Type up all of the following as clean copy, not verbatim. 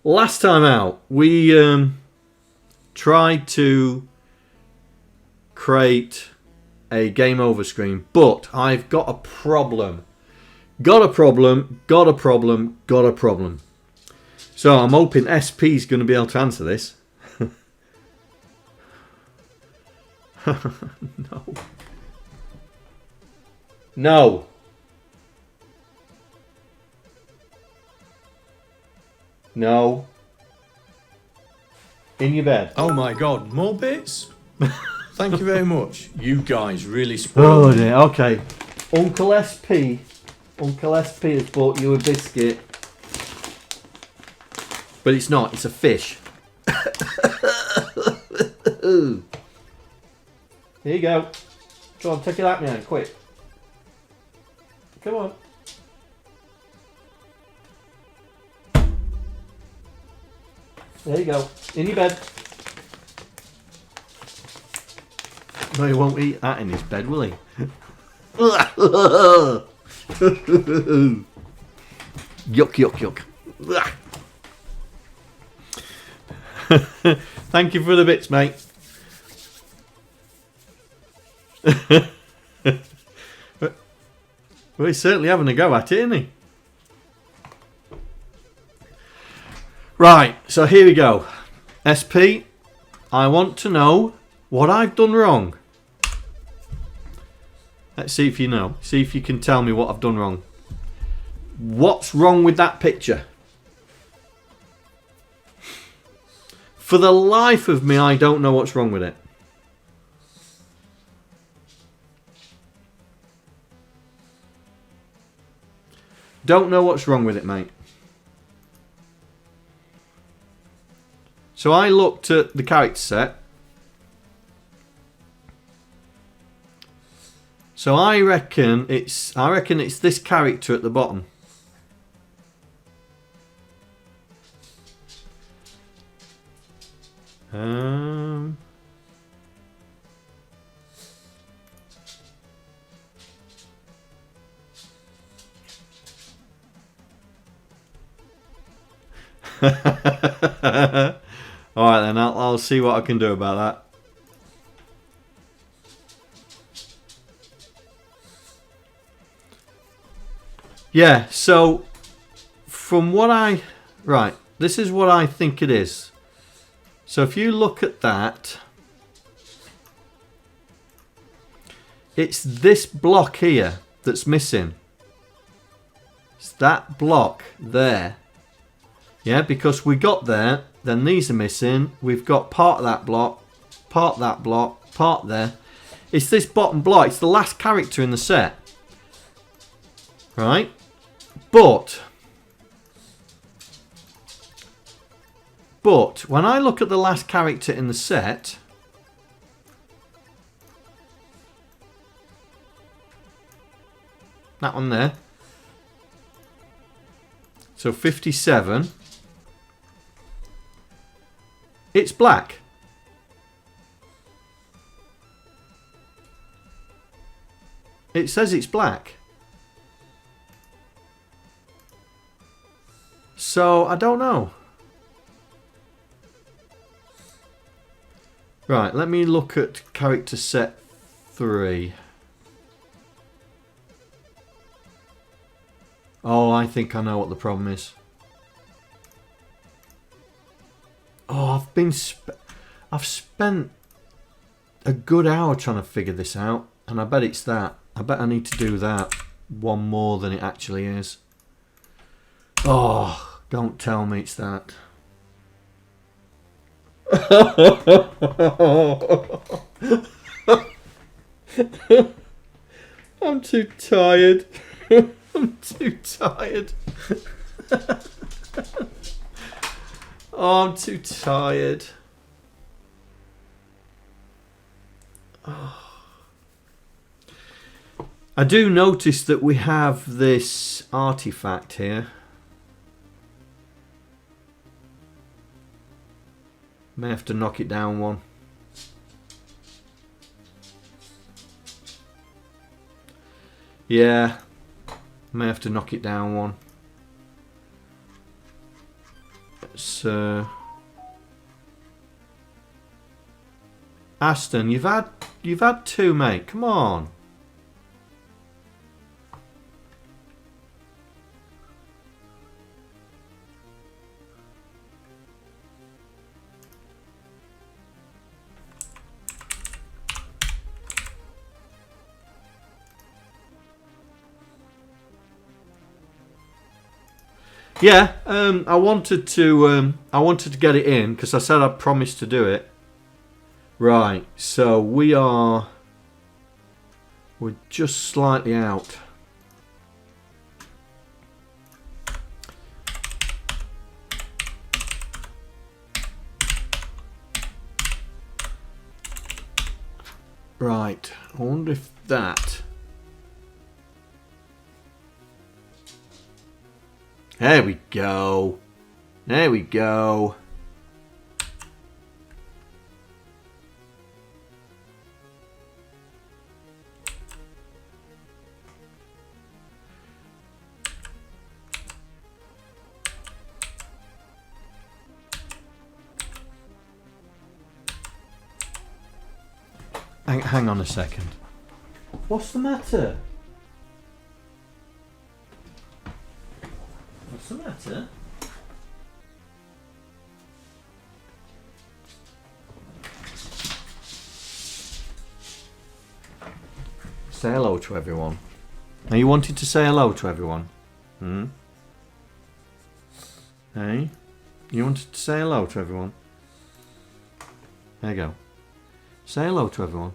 Last time out, we tried to create a game over screen, but I've got a problem. Got a problem. So I'm hoping SP is going to be able to answer this. No. No. No. In your bed. Oh my god, more bits? Thank you very much. You guys really spoiled me. Dear. Okay. Uncle SP has bought you a biscuit. But it's not, it's a fish. Here you go. Come on, take it out, man, quick. Come on. There you go. In your bed. No, he won't eat that in his bed, will he? Yuck. Thank you for the bits, mate. Well, he's certainly having a go at it, isn't he? Right, so here we go. SP, I want to know what I've done wrong. Let's see if you know. See if you can tell me what I've done wrong. What's wrong with that picture? For the life of me, I don't know what's wrong with it. Don't know what's wrong with it, mate. So I looked at the character set. So I reckon it's this character at the bottom. Alright then, I'll see what I can do about that. Yeah, so from what right, this is what I think it is. So if you look at that, it's this block here that's missing. It's that block there. Yeah, because we got there, then these are missing. We've got part of that block, part there. It's this bottom block. It's the last character in the set. Right? But when I look at the last character in the set, that one there. So 57. It's black. It says it's black. So, I don't know. Right, let me look at character set 3. Oh, I think I know what the problem is. Oh, I've spent a good hour trying to figure this out, and I bet it's that. I bet I need to do that one more than it actually is. Oh, don't tell me it's that. I'm too tired. I'm too tired. Oh, I'm too tired. Oh. I do notice that we have this artifact here. May have to knock it down one. Yeah, may have to knock it down one. Aston, you've had 2, mate. Come on. Yeah, I wanted to get it in because I said I promised to do it. Right, so we're just slightly out. Right, I wonder if that. There we go. There we go. Hang on a second. What's the matter? What's the matter? Say hello to everyone. Are you wanting to say hello to everyone? Hmm? Hey? You wanted to say hello to everyone? There you go. Say hello to everyone.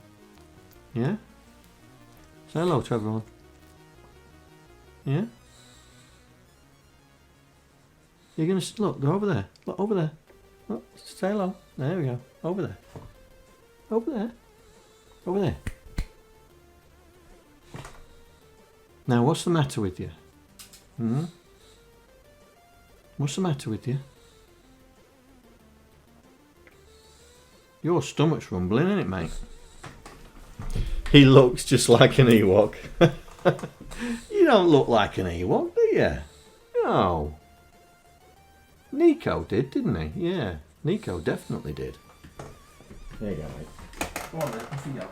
Yeah? Say hello to everyone. Yeah? You're going to... Look, they're over there. Look, over there. Look, say hello. There we go. Over there. Over there. Over there. Now, what's the matter with you? Hmm? What's the matter with you? Your stomach's rumbling, isn't it, mate? He looks just like an Ewok. You don't look like an Ewok, do you? No. Nico did, didn't he? Yeah, Nico definitely did. There you go, mate. Go on then, off you go.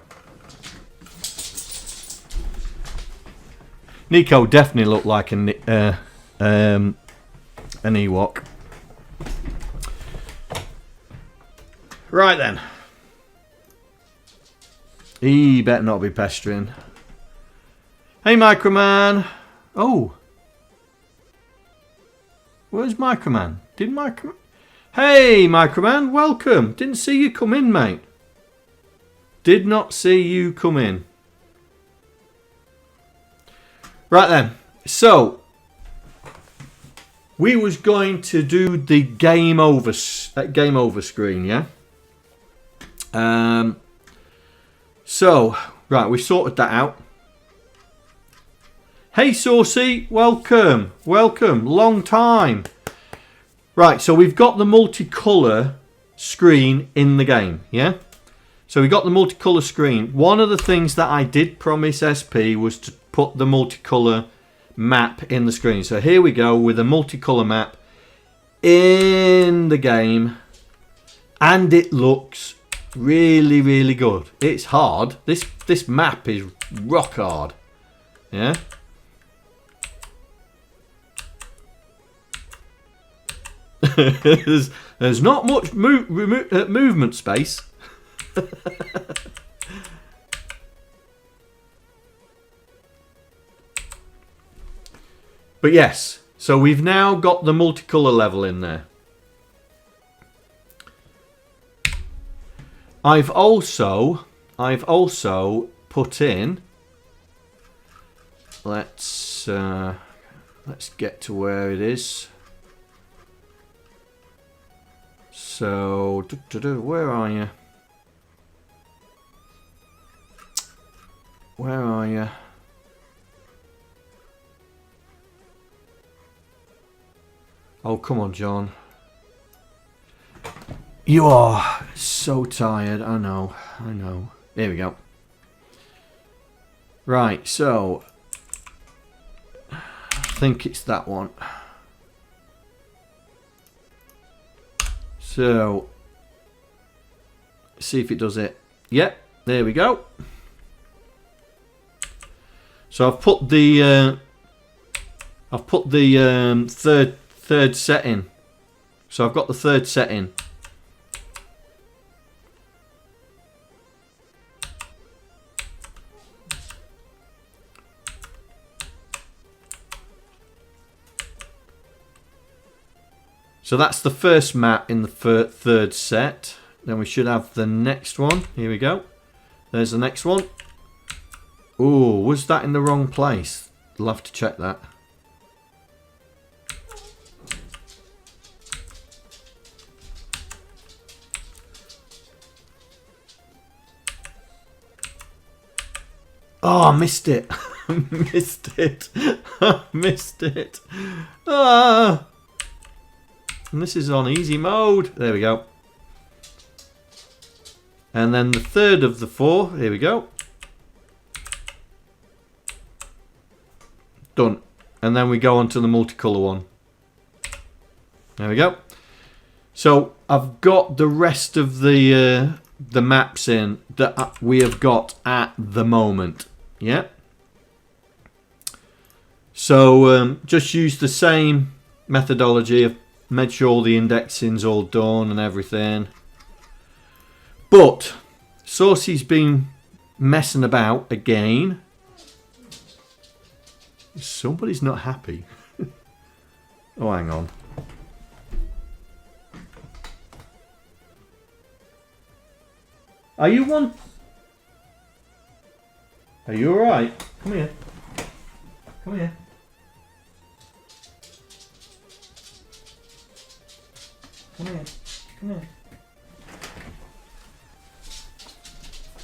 Nico definitely looked like an Ewok. Right then. He better not be pestering. Hey, Mikroman. Oh. Where's Mikroman? Did Mikroman... Hey, Mikroman, welcome. Didn't see you come in, mate. Did not see you come in. Right then. So, we was going to do the game over screen, yeah? So, right, we sorted that out. Hey, Saucy, welcome. Welcome. Long time. Right, so we've got the multicolour screen in the game, yeah? So we got the multicolour screen. One of the things that I did promise SP was to put the multicolour map in the screen. So here we go with a multicolour map in the game. And it looks really, really good. It's hard. This map is rock hard. Yeah? There's not much movement space. But yes, so we've now got the multicolour level in there. I've also put in. Let's get to where it is. So, where are you? Where are you? Oh, come on, John. You are so tired. I know. I know. There we go. Right, so I think it's that one. So, see if it does it. Yep, there we go. So I've put the third set in. So I've got the third set in. So that's the first map in the third set. Then we should have the next one. Here we go. There's the next one. Oh, was that in the wrong place? I'll have to check that. Oh, I missed it. Missed it. Missed it. Ah. And this is on easy mode. There we go. And then the third of the four. Here we go. Done. And then we go on to the multicolour one. There we go. So I've got the rest of the maps in that we have got at the moment. Yeah. So just use the same methodology of made sure all the indexing's all done and everything. But Saucy's been messing about again. Somebody's not happy. Oh, hang on. Are you one? Are you alright? Come here. Come here. Come here. Come here.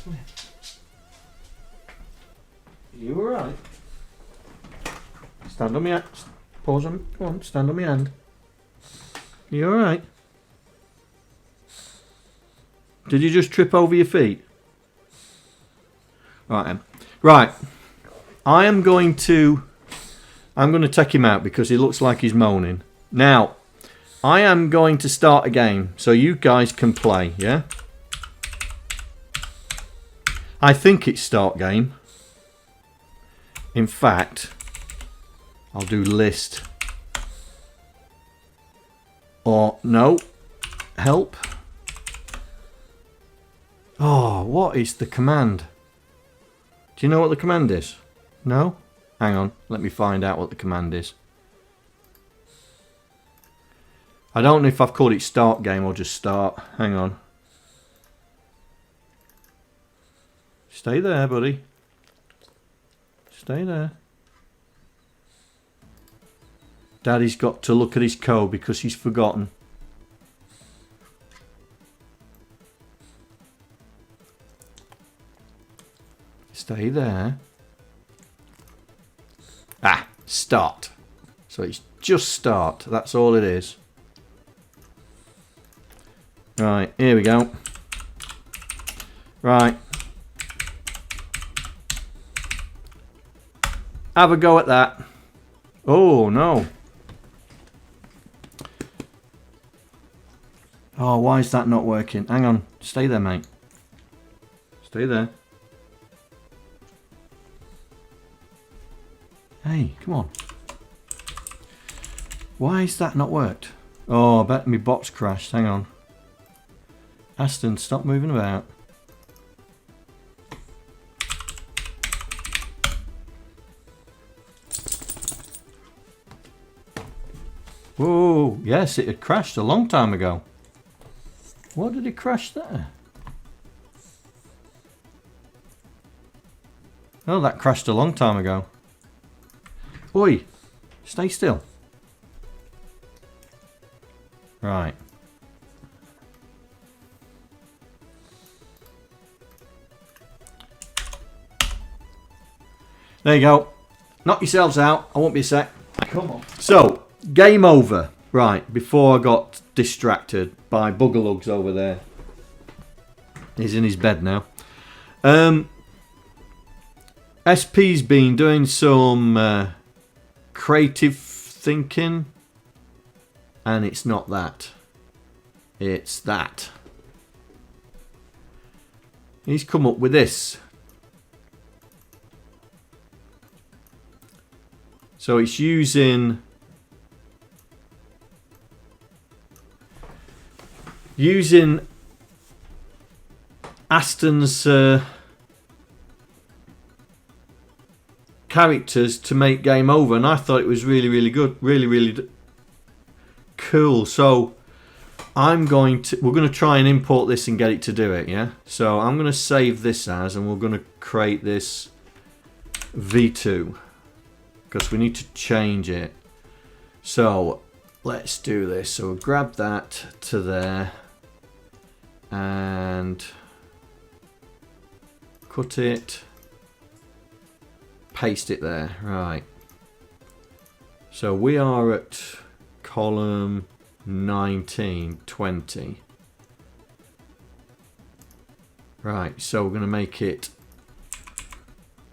Come here. Are you alright? Stand on my hand. Pause on. Come on, stand on my hand. Are you alright? Did you just trip over your feet? Right then. Right. I'm going to take him out because he looks like he's moaning. Now, I am going to start a game so you guys can play, yeah? I think it's start game. In fact, I'll do list. Or no, help. Oh, what is the command? Do you know what the command is? No? Hang on, let me find out what the command is. I don't know if I've called it start game or just start. Hang on. Stay there, buddy. Stay there. Daddy's got to look at his code because he's forgotten. Stay there. Ah, start. So it's just start. That's all it is. Right, here we go. Right. Have a go at that. Oh, no. Oh, why is that not working? Hang on. Stay there, mate. Stay there. Hey, come on. Why is that not worked? Oh, I bet my bot's crashed. Hang on. Aston, stop moving about. Whoa, yes, it had crashed a long time ago. What did it crash there? Oh, that crashed a long time ago. Oi, stay still. Right. There you go. Knock yourselves out. I won't be a sec. Come on. So, game over. Right, before I got distracted by Buggerlugs over there. He's in his bed now. SP's been doing some creative thinking. And it's not that. It's that. He's come up with this. So it's using Aston's characters to make game over, and I thought it was really good, really cool. So we're going to try and import this and get it to do it. Yeah, so I'm going to save this as, and we're going to create this v2 because we need to change it. So let's do this. So we'll grab that to there and cut it, paste it there. Right, so we are at column 19, 20. Right, so we're going to make it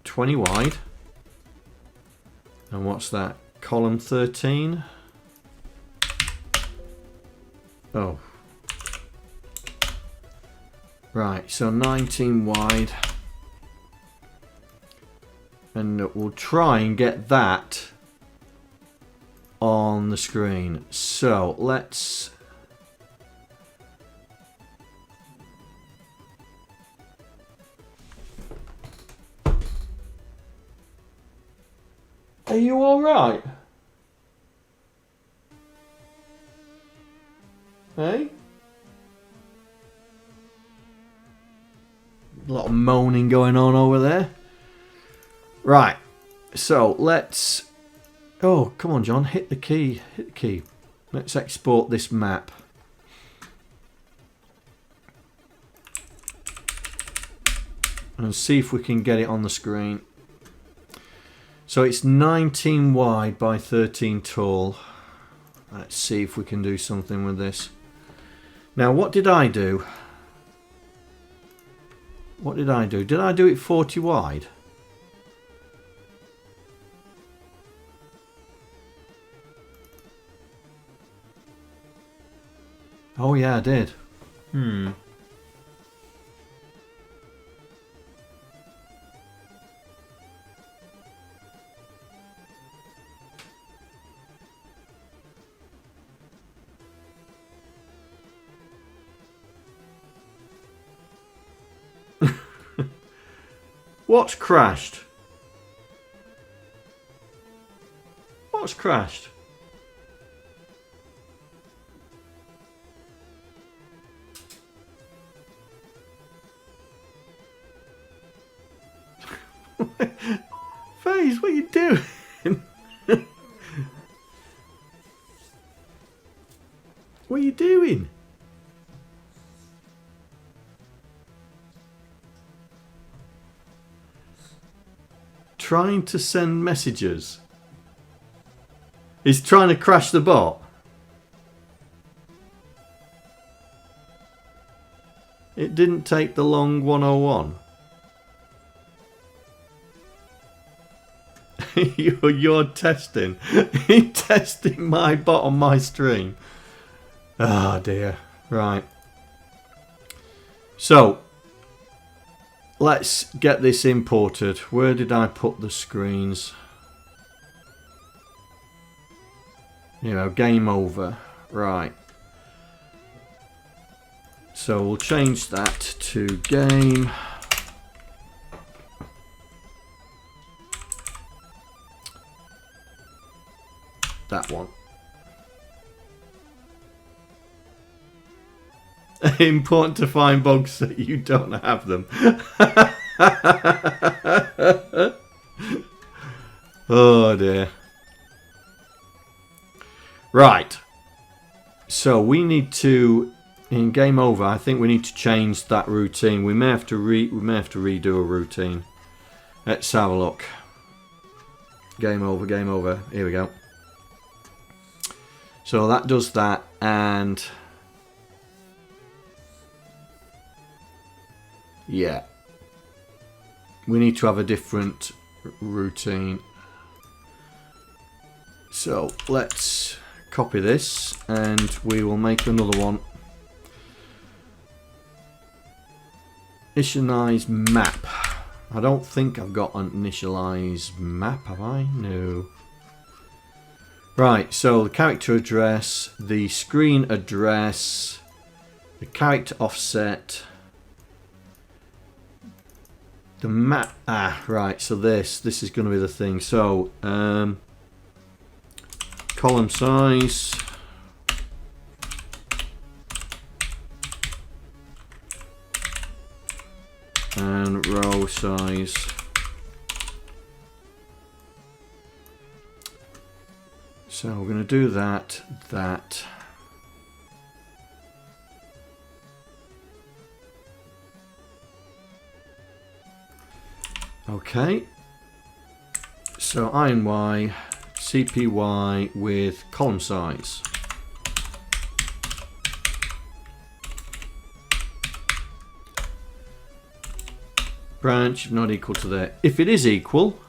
20 wide. And what's that? Column 13. Oh. Right, so 19 wide. And we'll try and get that on the screen. So let's Are you all right? Hey? A lot of moaning going on over there. Right. So let's... Oh, come on, John. Hit the key. Hit the key. Let's export this map. And see if we can get it on the screen. So it's 19 wide by 13 tall. Let's see if we can do something with this. Now, what did I do? What did I do? Did I do it 40 wide? Oh yeah, I did. What's crashed? What's crashed? FaZe, what are you doing? What are you doing? Trying to send messages. He's trying to crash the bot. It didn't take the long 101. You're testing. You're testing my bot on my stream. Oh dear. Right. So let's get this imported. Where did I put the screens? You know, game over. Right. So we'll change that to game. That one. Important to find bugs that you don't have them. Oh dear. Right. So we need to, in game over, I think we need to change that routine. We may have to redo a routine. Let's have a look. Game over, game over. Here we go. So that does that, and yeah, we need to have a different routine. So let's copy this and we will make another one. Initialize map. I don't think I've got an initialize map, have I? No. Right, so the character address, the screen address, the character offset, the map. Ah, right, so this is going to be the thing. So, column size. And row size. So we're going to do that. Okay. So INY, CPY with column size. Branch not equal to there. If it is equal,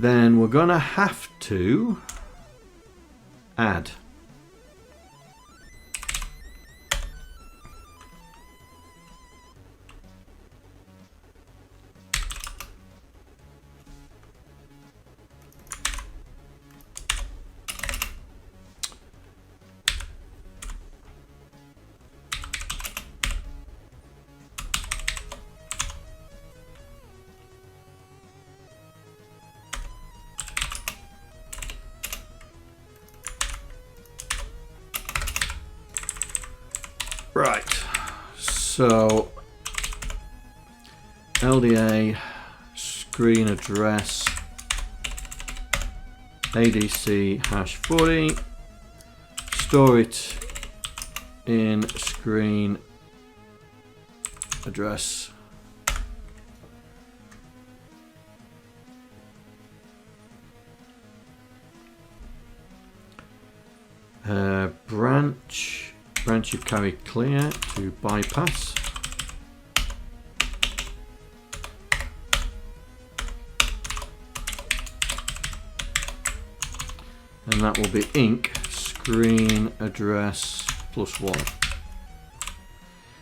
then we're going to have to add. Right, so LDA screen address ADC hash 40, store it in screen address. Branch you carry clear to bypass. And that will be ink screen address +1.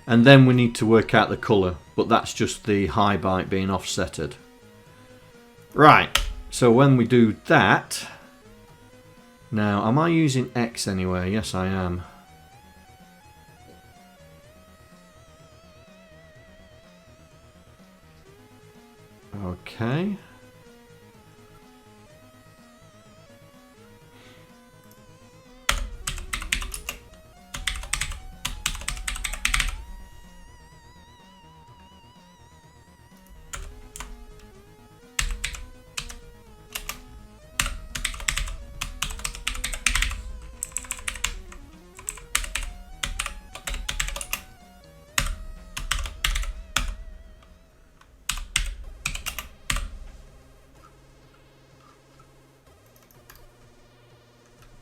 And then we need to work out the color, but that's just the high byte being offsetted. Right, so when we do that, now am I using X anywhere? Yes, I am. Okay.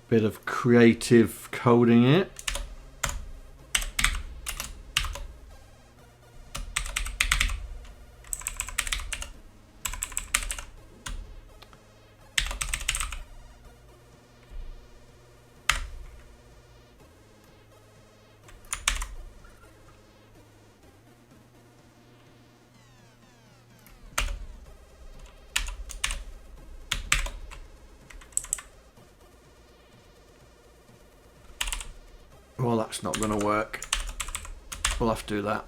Bit of creative coding it. Well, that's not going to work. We'll have to do that.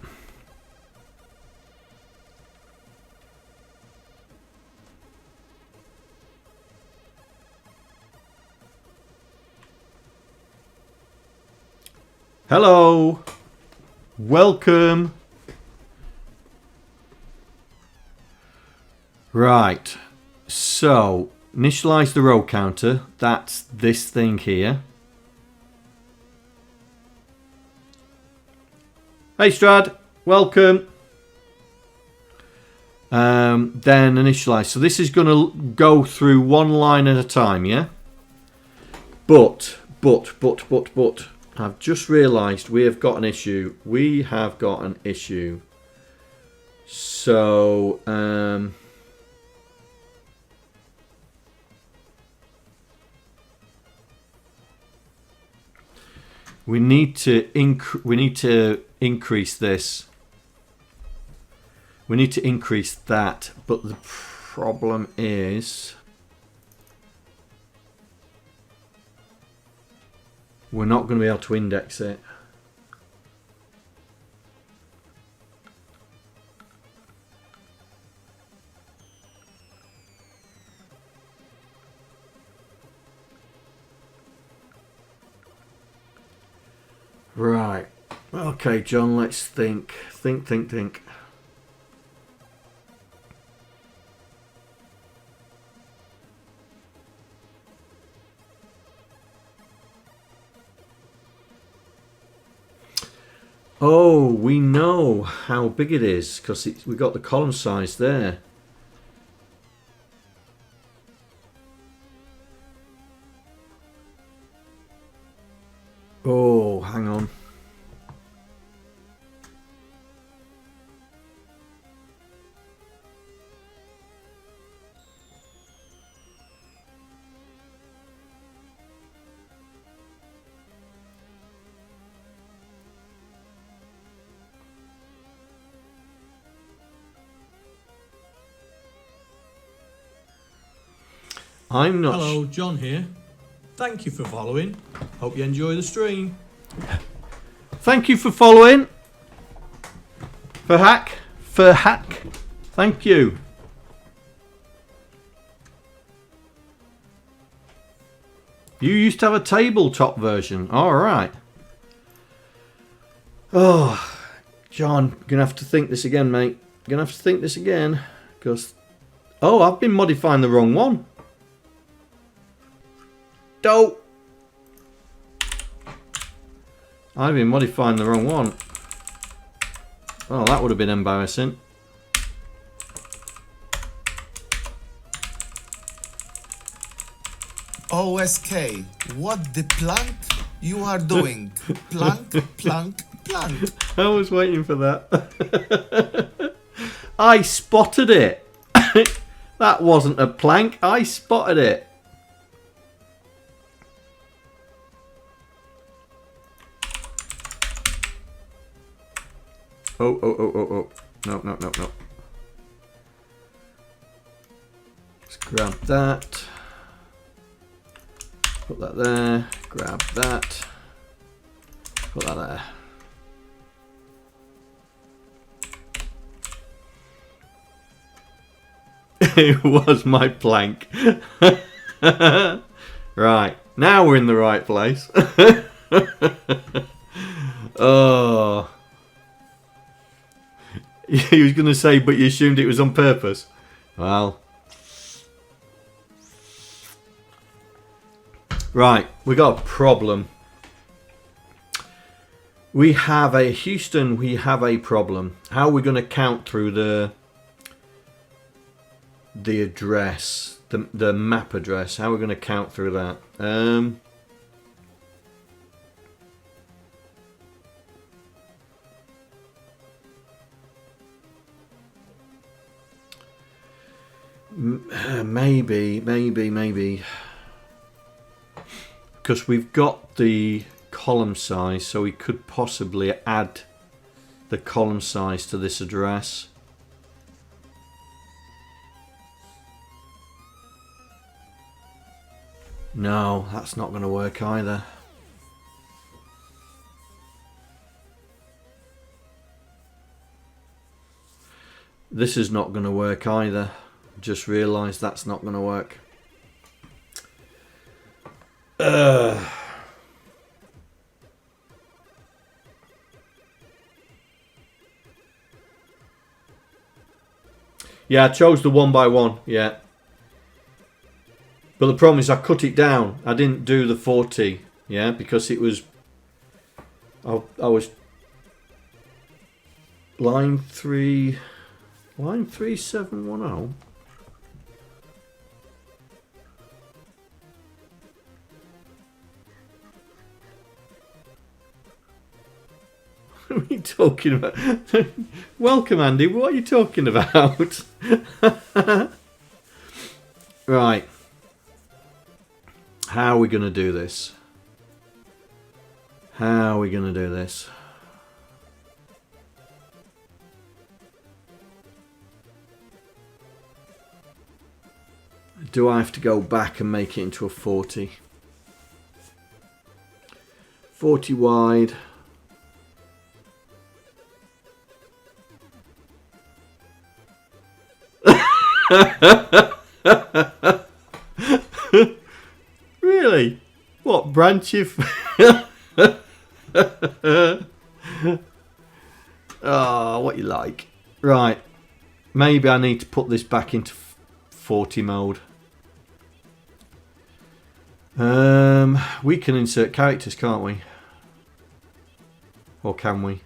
Hello. Welcome. Right. So, initialize the row counter. That's this thing here. Hey Strad, welcome. Then initialize. So this is going to go through one line at a time, yeah? But, I've just realised we have got an issue. We have got an issue. So, we need to increase this We need to increase that, but the problem is we're not going to be able to index it. Right. Okay, John, let's think. Think. Oh, we know how big it is because we got the column size there. Oh, hang on. I'm not. Hello, John here. Thank you for following. Hope you enjoy the stream. Thank you for following. For hack. Thank you. You used to have a tabletop version. All right. Oh, John, gonna have to think this again, mate. Gonna have to think this again, because I've been modifying the wrong one. Dope. I've been modifying the wrong one. Oh, that would have been embarrassing. OSK, what the plank you are doing? Plank. I was waiting for that. I spotted it. That wasn't a plank. I spotted it. Oh. No. Let's grab that. Put that there. Grab that. Put that there. It was my plank. Right. Now we're in the right place. Oh. He was going to say, but you assumed it was on purpose. Well. Right, we got a problem. We have a Houston, we have a problem. How are we going to count through the address, the map address? How are we going to count through that? Maybe. Because we've got the column size, so we could possibly add the column size to this address. No, that's not going to work either. This is not going to work either. Just realised that's not going to work. Yeah, I chose the 1 by 1. Yeah. But the problem is I cut it down. I didn't do the 40. Yeah, because it was... I was... Line 3... Line 3710. What are you talking about? Welcome, Andy. What are you talking about? Right. How are we going to do this? How are we going to do this? Do I have to go back and make it into a 40? 40 wide. Really? What branch of... Oh, what you like. Right. Maybe I need to put this back into 40 mode. We can insert characters, can't we? Or can we?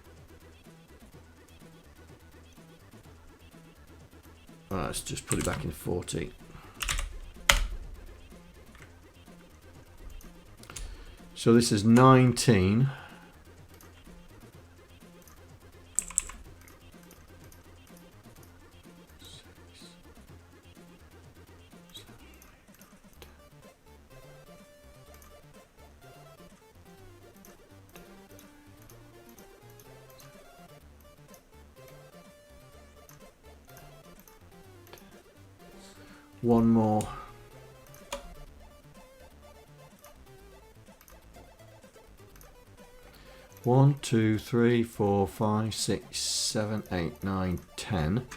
Let's just put it back in 40. So this is 19. One more. One, two, three, 4, 5, 6, 7, 8, 9, 10.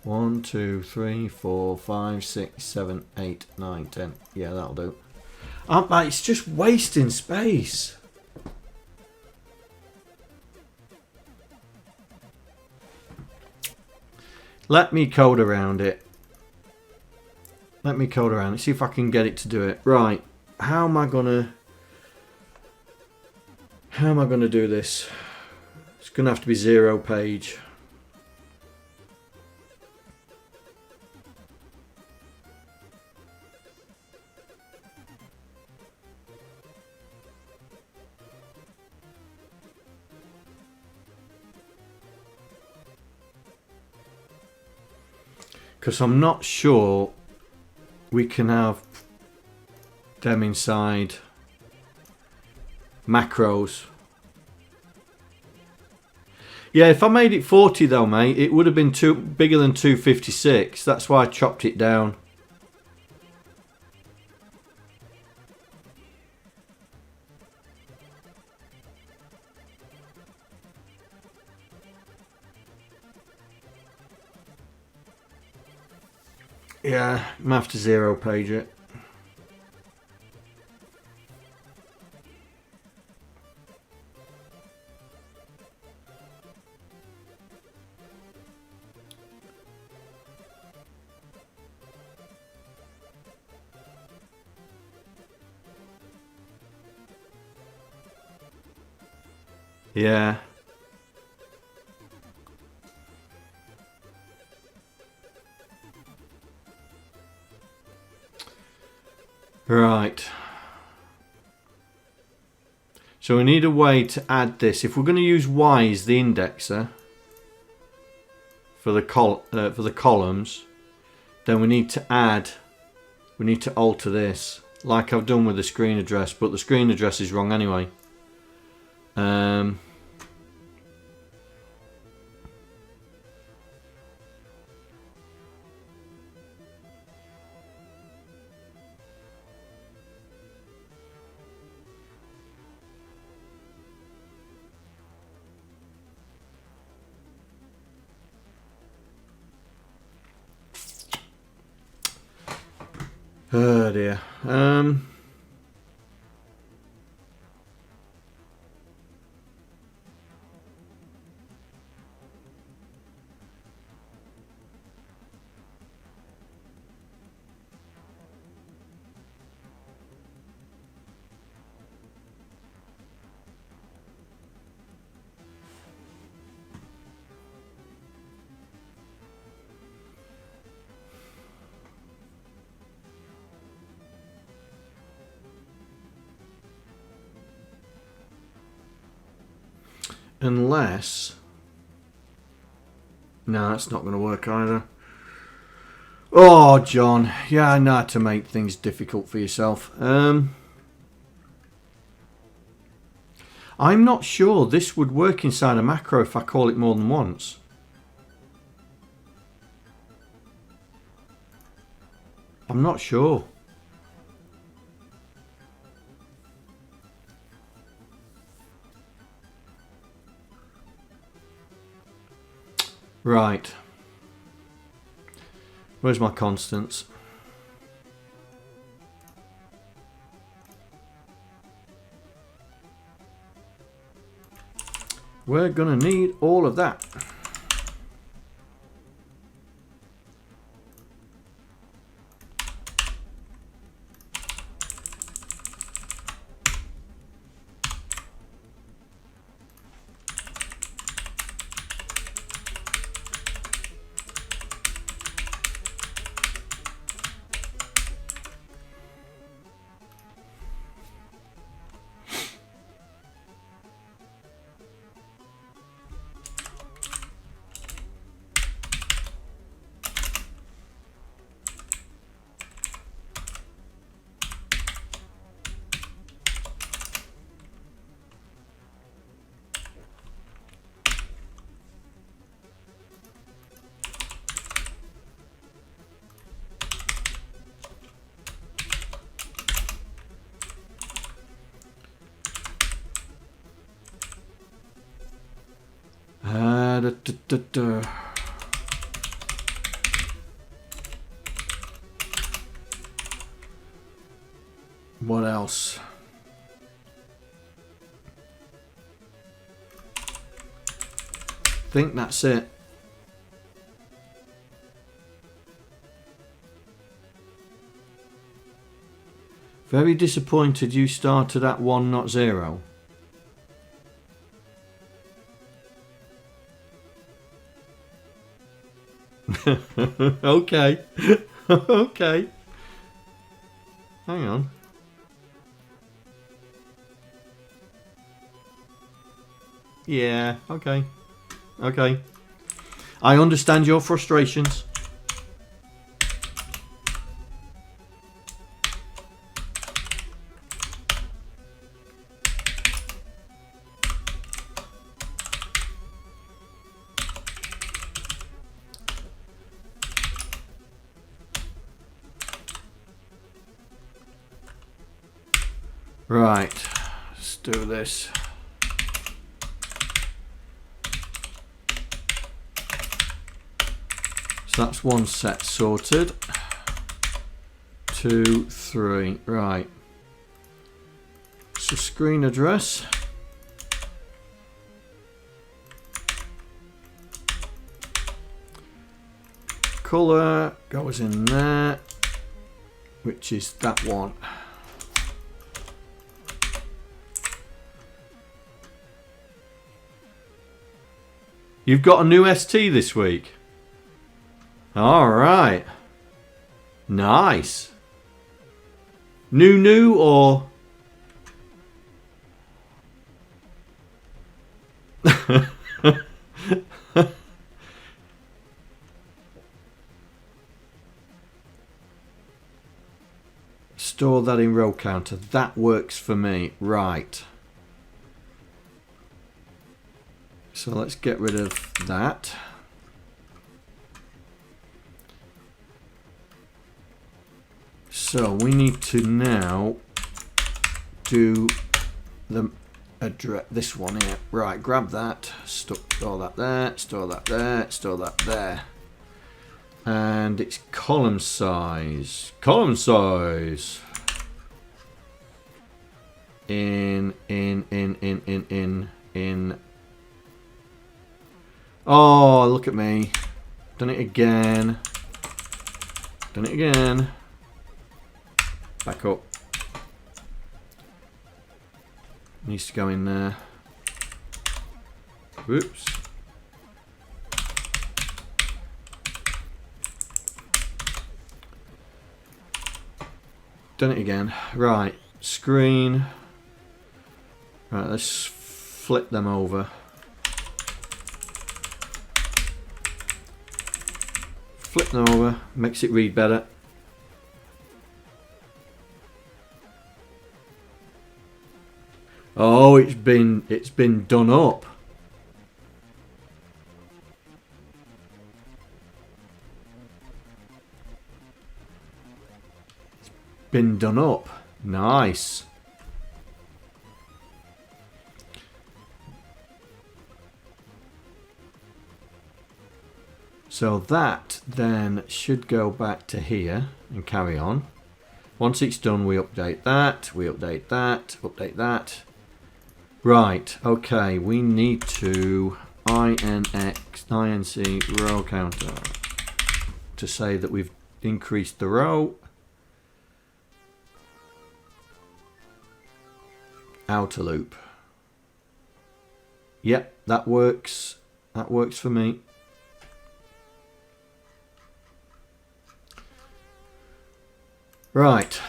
1, 2, 3, 4, 5, 6, 7, 8, 9, 10. Yeah, that'll do. It's just wasting space. Let me code around it. Let me code around it. See if I can get it to do it. Right. How am I gonna do this? It's gonna have to be 0 page. Because I'm not sure we can have them inside macros. Yeah, if I made it 40 though, mate, it would have been bigger than 256. That's why I chopped it down. Yeah, I'm gonna have to 0 page it. Yeah. Right. So we need a way to add this. If we're going to use Y as the indexer for the columns, then we need to alter this like I've done with the screen address, but the screen address is wrong anyway. Oh dear. Unless... No, that's not going to work either. Oh, John. Yeah, I know how to make things difficult for yourself. I'm not sure this would work inside a macro if I call it more than once. I'm not sure. Right. Where's my constants? We're gonna need all of that. What else? I think that's it. Very disappointed you started at 1, not 0. Okay. Okay. Hang on. Yeah, okay. Okay. I understand your frustrations. Right, let's do this. So that's one set sorted. 2, 3, right. So screen address. Colour goes in there, which is that one. You've got a new ST this week. All right. Nice. New or? Store that in row counter. That works for me. Right. So let's get rid of that. So we need to now do the address, this one here. Right, grab that, store that there, store that there, store that there. And it's column size. Column size. In. Oh, look at me. Done it again. Done it again. Back up. Needs to go in there. Whoops. Done it again. Right. Screen. Right, let's flip them over. Flip them over, makes it read better. Oh, it's been done up. been done up. Nice. So that then should go back to here and carry on. Once it's done, we update that, update that. Right, okay, we need to inc row counter to say that we've increased the row. Outer loop. Yep, that works. That works for me. Right.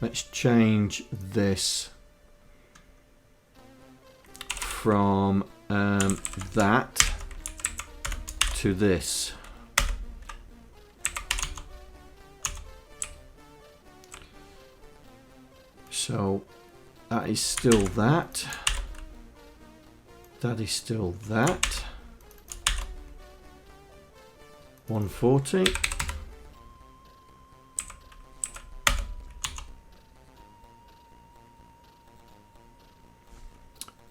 Let's change this from that to this. So that is still that. That is still that. 140.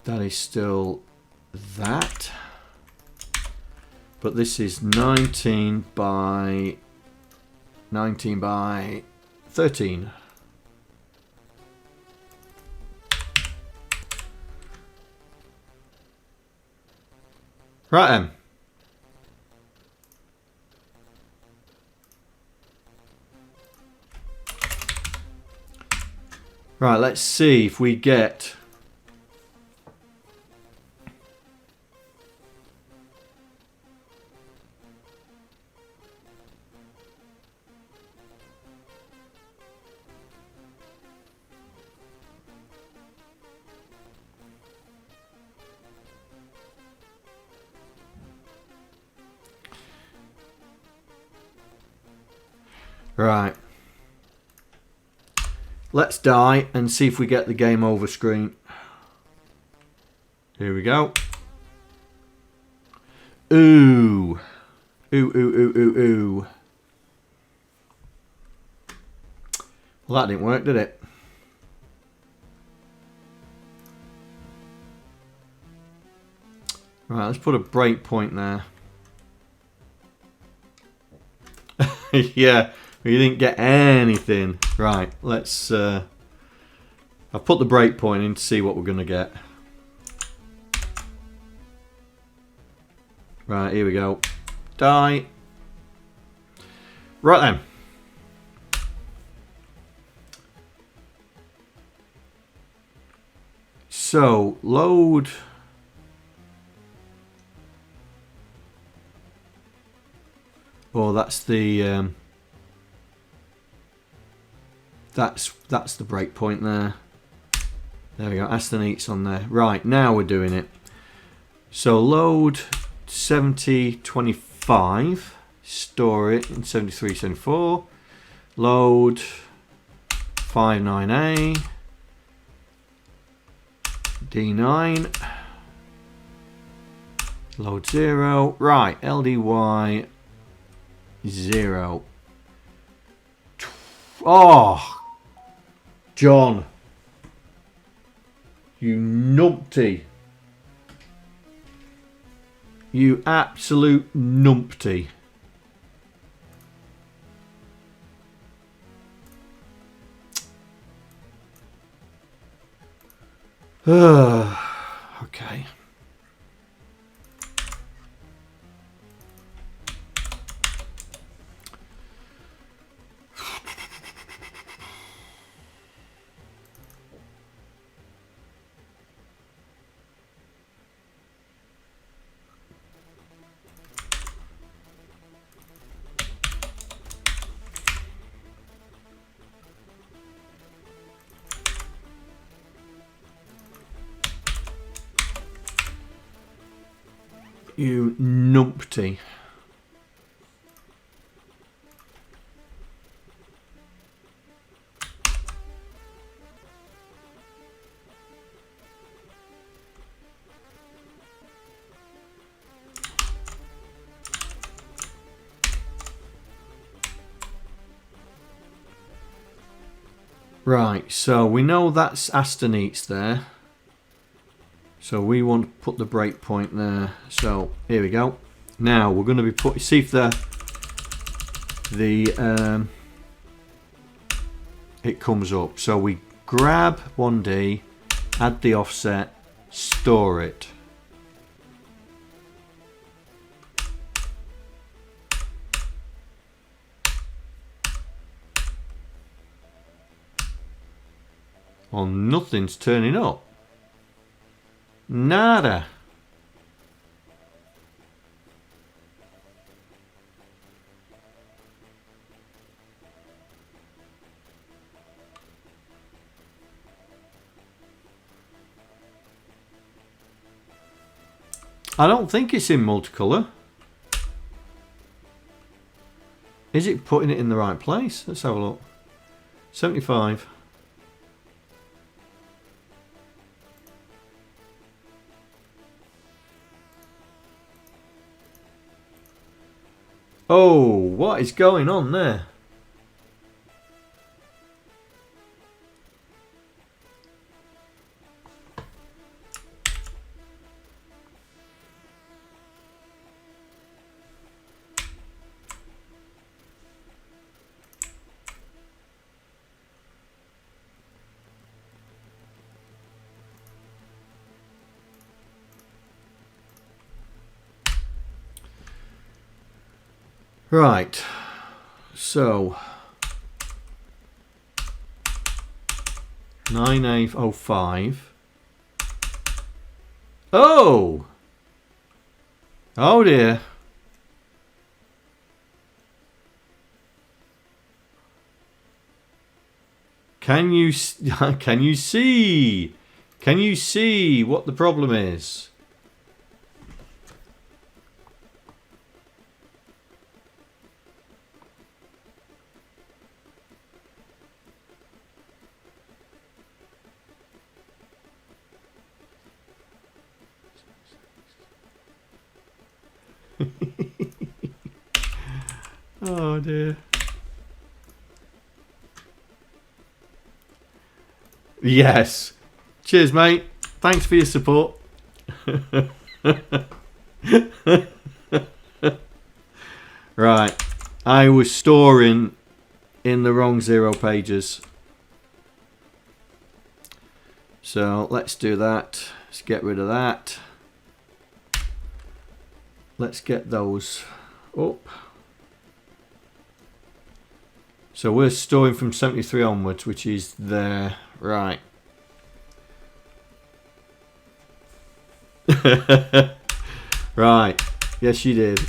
That is still that. But this is 19 by 13. Right then. Right, let's see if we get right. Let's die and see if we get the game over screen. Here we go. Ooh. Ooh, ooh, ooh, ooh, ooh. Well, that didn't work, did it? Right, let's put a breakpoint there. Yeah. You didn't get anything. Right, let's... I've put the breakpoint in to see what we're going to get. Right, here we go. Die. Right then. So, load... Oh, that's the... That's the breakpoint there. There we go. Aston eats on there. Right, now we're doing it. So load 7025. Store it in 7374. Load 59A. D9. Load 0. Right, LDY 0. Oh! John, you numpty. You absolute numpty. Okay. You numpty. Right, so we know that's Aston eats there. So we want to put the breakpoint there. So here we go. Now we're going to be see if it comes up. So we grab 1D, add the offset, store it. Well, nothing's turning up. Nada. I don't think it's in multicolour. Is it putting it in the right place? Let's have a look. 75. Oh, what is going on there? Right, so 9805. Oh! Oh dear. Can you see what the problem is? Oh dear. Yes. Cheers, mate. Thanks for your support. Right. I was storing in the wrong 0 pages. So let's do that. Let's get rid of that. Let's get those up. So we're storing from 73 onwards, which is there. Right. Right. Yes, you did.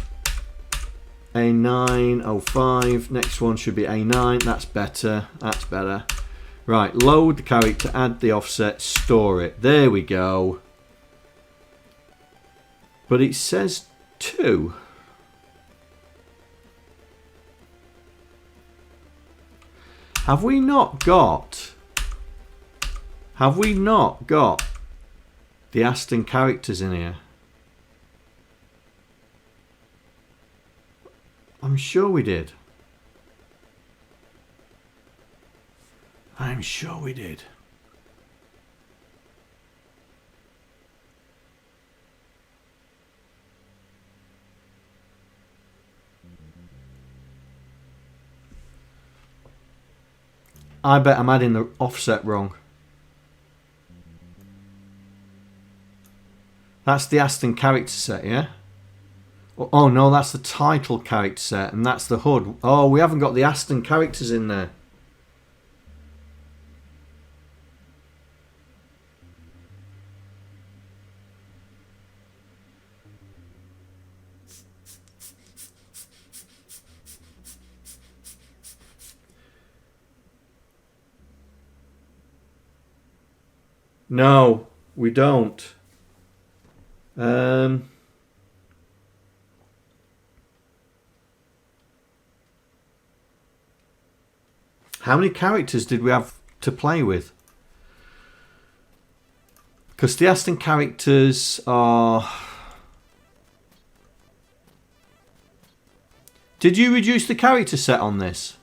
A905. Next one should be A9. That's better. That's better. Right. Load the character, add the offset, store it. There we go. But it says 2. Have we not got the Aston characters in here? I'm sure we did. I'm sure we did. I bet I'm adding the offset wrong. That's the Aston character set, yeah? Oh no, that's the title character set, and that's the HUD. Oh, we haven't got the Aston characters in there. No, we don't. How many characters did we have to play with? Because the Aston characters are... Did you reduce the character set on this?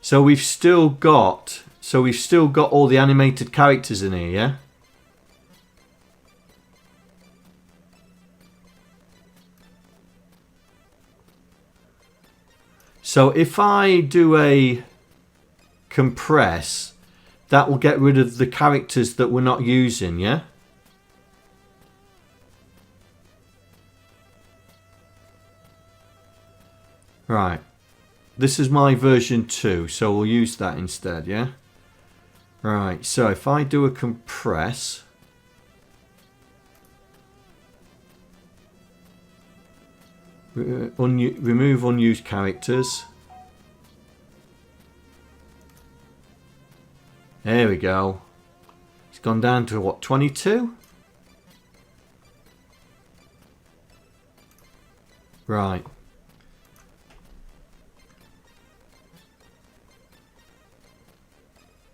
So we've still got all the animated characters in here, yeah? So if I do a compress, that will get rid of the characters that we're not using, yeah? Right. This is my version 2, so we'll use that instead, yeah? Right, so if I do a compress, remove unused characters. There we go. It's gone down to what, 22? Right.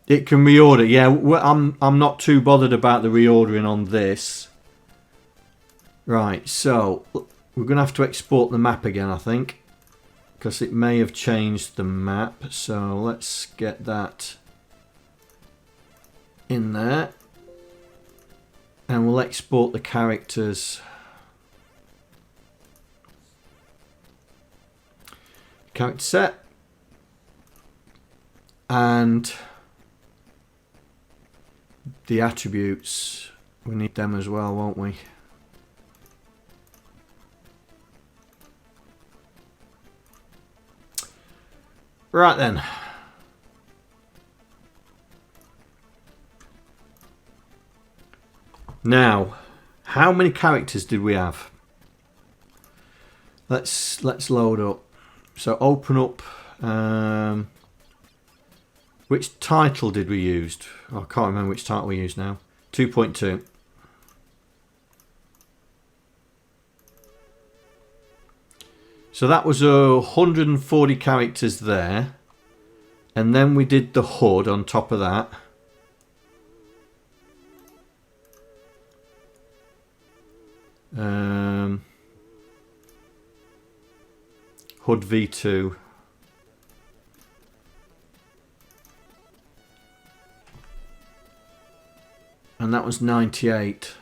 It can reorder. Yeah, I'm not too bothered about the reordering on this. Right, so we're going to have to export the map again, I think, because it may have changed the map. So let's get that in there, and we'll export the characters. Character set, and the attributes, we need them as well, won't we? Right then. Now, how many characters did we have? Let's load up. So open up. Which title did we use? Oh, I can't remember which title we used now. 2.2. So that was 140 characters there. And then we did the HUD on top of that. HUD V2. And that was 98.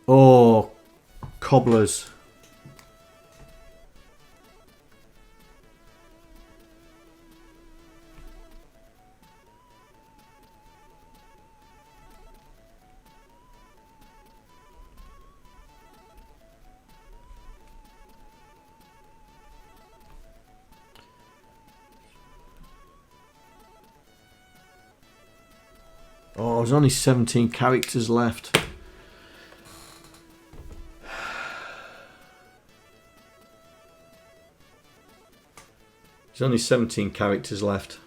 Oh, cobblers. Oh, there's only 17 characters left. There's only 17 characters left.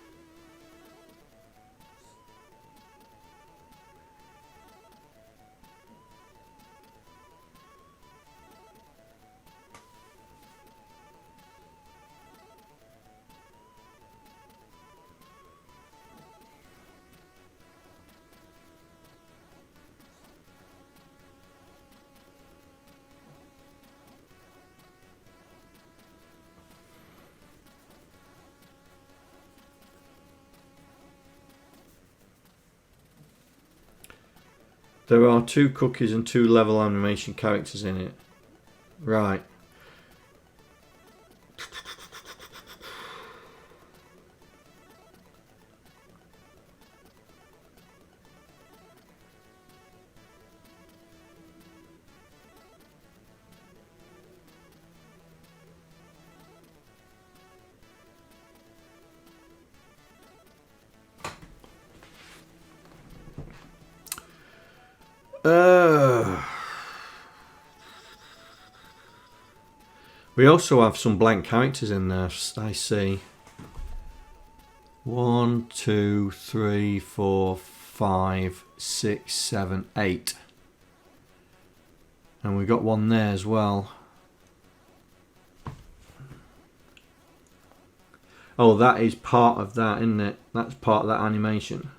There are 2 cookies and 2 level animation characters in it. Right. We also have some blank characters in there, I see. 1, 2, 3, 4, 5, 6, 7, 8. And we got one there as well. Oh, that is part of that, isn't it? That's part of that animation.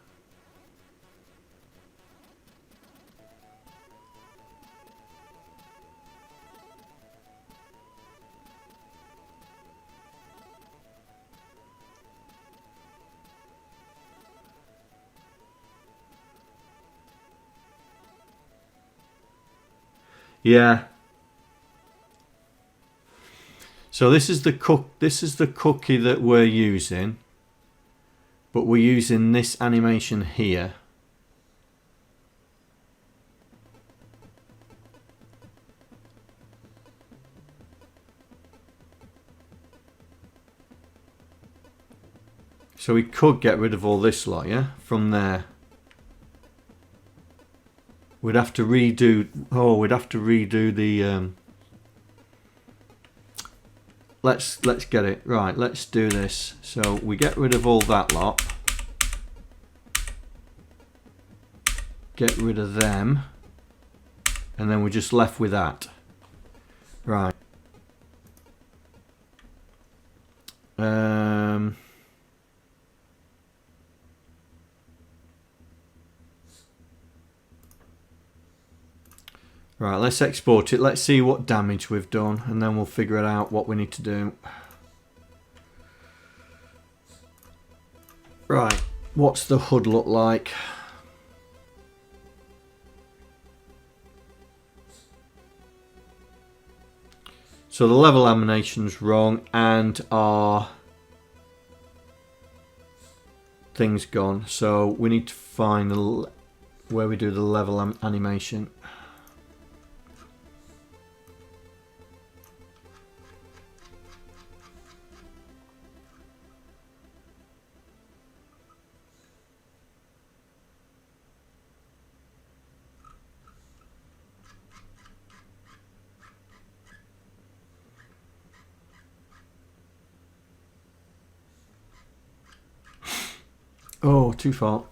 Yeah. So this is the cookie that we're using, but we're using this animation here. So we could get rid of all this lot, yeah, from there. We'd have to redo. Oh, we'd have to redo the. Let's get it right. Let's do this. So we get rid of all that lot. Get rid of them, and then we're just left with that. Right. Right, let's export it. Let's see what damage we've done, and then we'll figure it out what we need to do. Right, what's the HUD look like? So the level animation's wrong, and our thing's gone. So we need to find where we do the level animation. Oh, too far.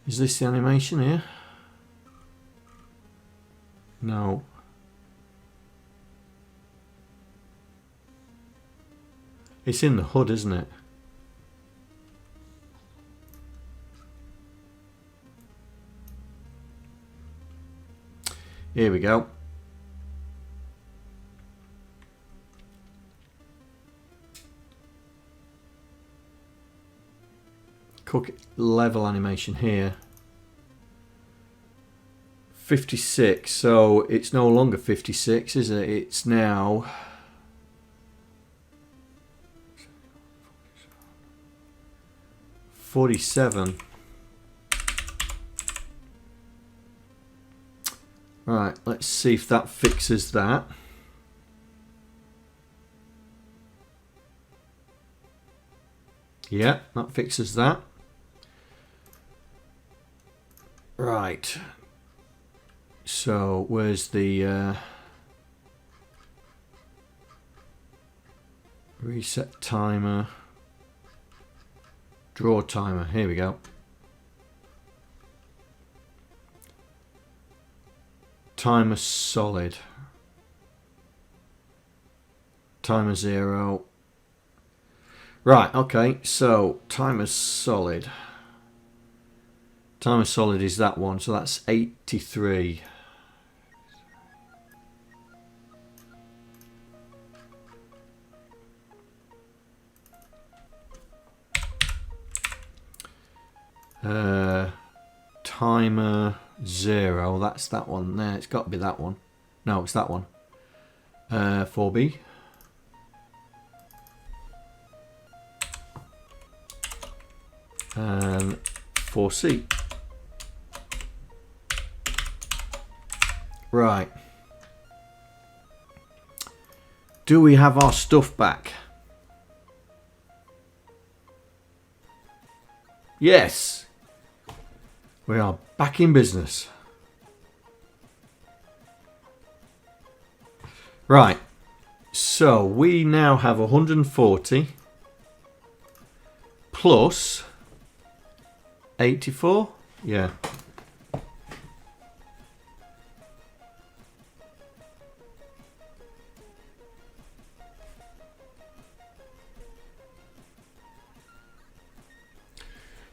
Is this the animation here? No. It's in the HUD, isn't it? Here we go. Cook level animation here. 56, so it's no longer 56, is it? It's now 47. Right, let's see if that fixes that. Yeah, that fixes that. Right. So, where's the reset timer? Draw timer. Here we go. Timer solid. Timer 0. Right, okay, so timer solid. Timer solid is that one, so that's 83. Timer 0, that's that one there. It's got to be that one. No, it's that one. 4B. And 4C. Right. Do we have our stuff back? Yes. We are back in business. Right. So we now have 140 plus 84. Yeah.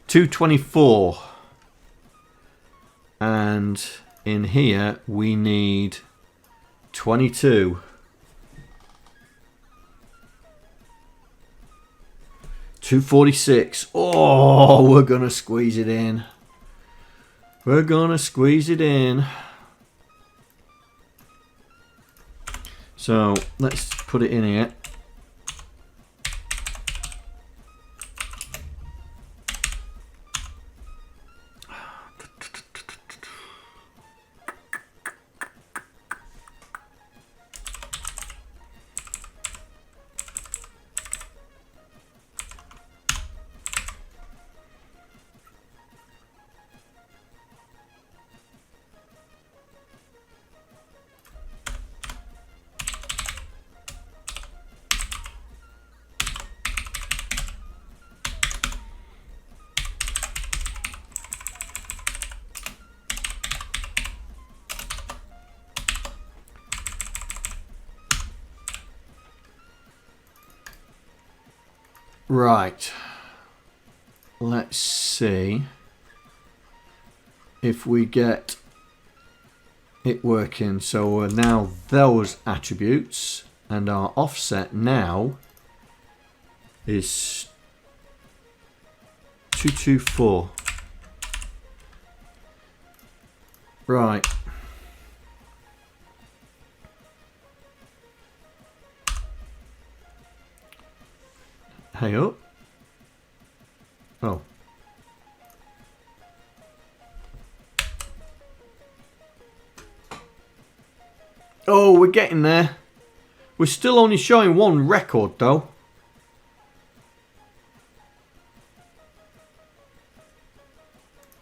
$224. And in here we need 22. 246. Oh, we're going to squeeze it in. We're going to squeeze it in. So, let's put it in here. Right, let's see if we get it working. So now those attributes, and our offset now is 224. Right. Hey up. Oh. Oh, we're getting there. We're still only showing one record though.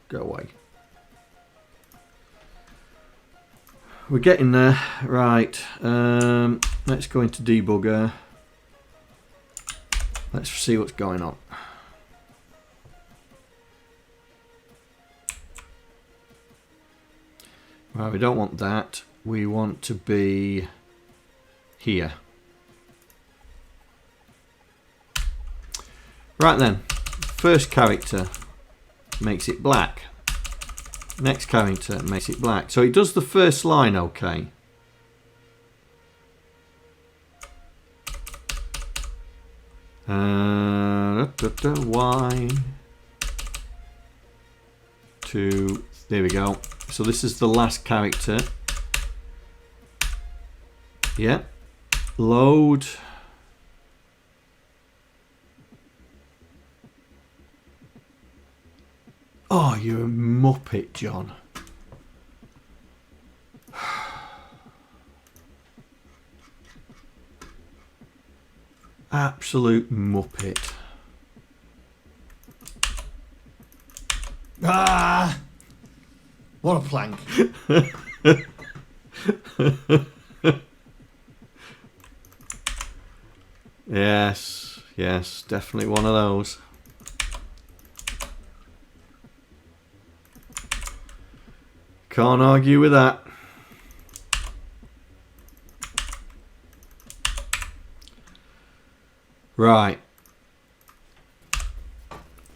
Go away. We're getting there. Right. Let's go into debugger. Let's see what's going on. Right, we don't want that. We want to be here. Right then, first character makes it black. Next character makes it black. So it does the first line okay. Y to, there we go. So this is the last character. Yeah. Load. Oh, you're a muppet, John. Absolute muppet. Ah! What a plank. Yes, yes, definitely one of those. Can't argue with that. Right.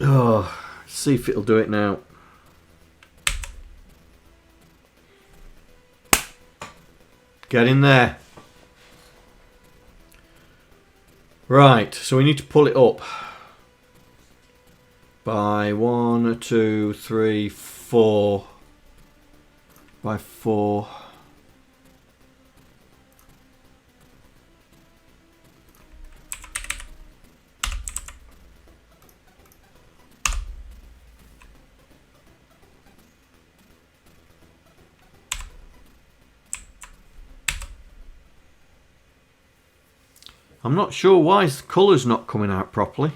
Oh, see if it'll do it now. Get in there. Right, so we need to pull it up by 1, 2, 3, 4. By 4. I'm not sure why the colour's not coming out properly.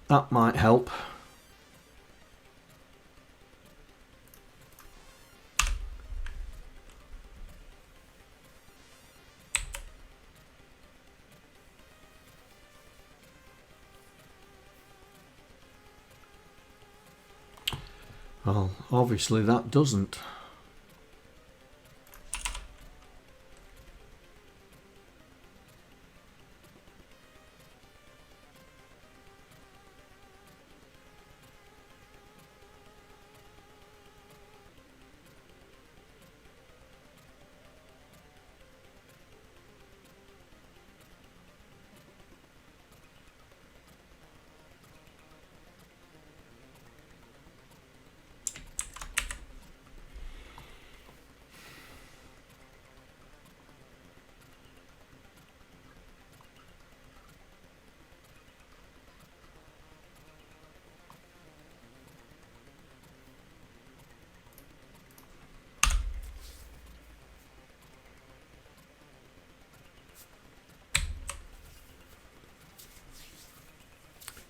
That might help. Well, obviously that doesn't.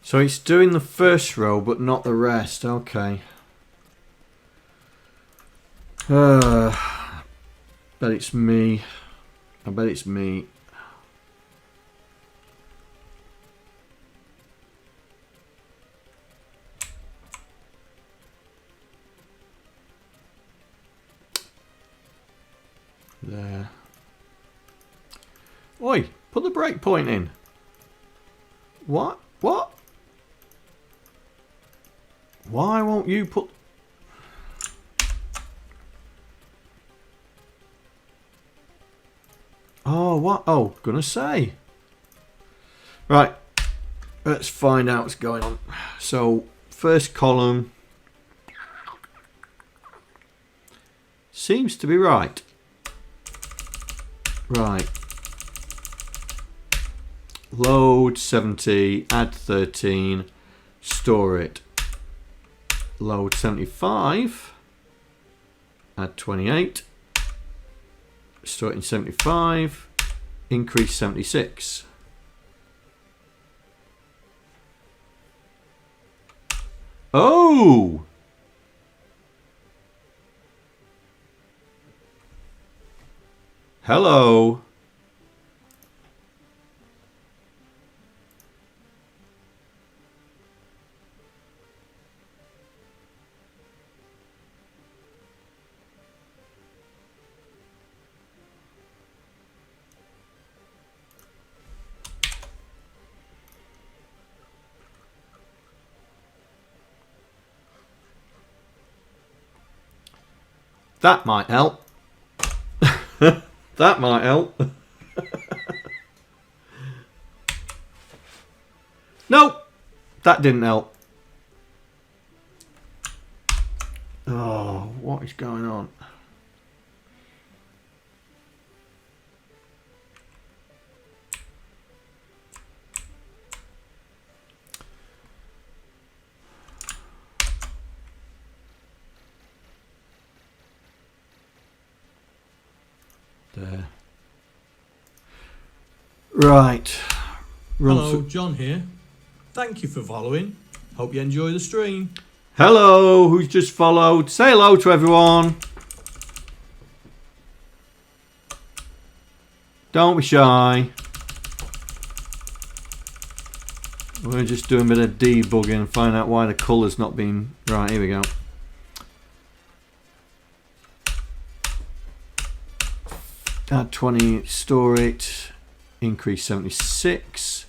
So it's doing the first row, but not the rest. Okay. Bet it's me. I bet it's me. There. Oi, put the breakpoint in. What? What? Why won't you put... Oh, what? Oh, gonna say. Right. Let's find out what's going on. So, first column seems to be right. Right. Load 70, add 13, store it. Load 75, add 28, store it in 75, increase 76. Oh! Hello. That might help. That might help. Nope. That didn't help. Oh, what is going on? There. Right. Hello, John here. Thank you for following. Hope you enjoy the stream. Hello, who's just followed? Say hello to everyone. Don't be shy. We're just doing a bit of debugging and find out why the colour's not been... Right, here we go. Add 20, store it, increase 76,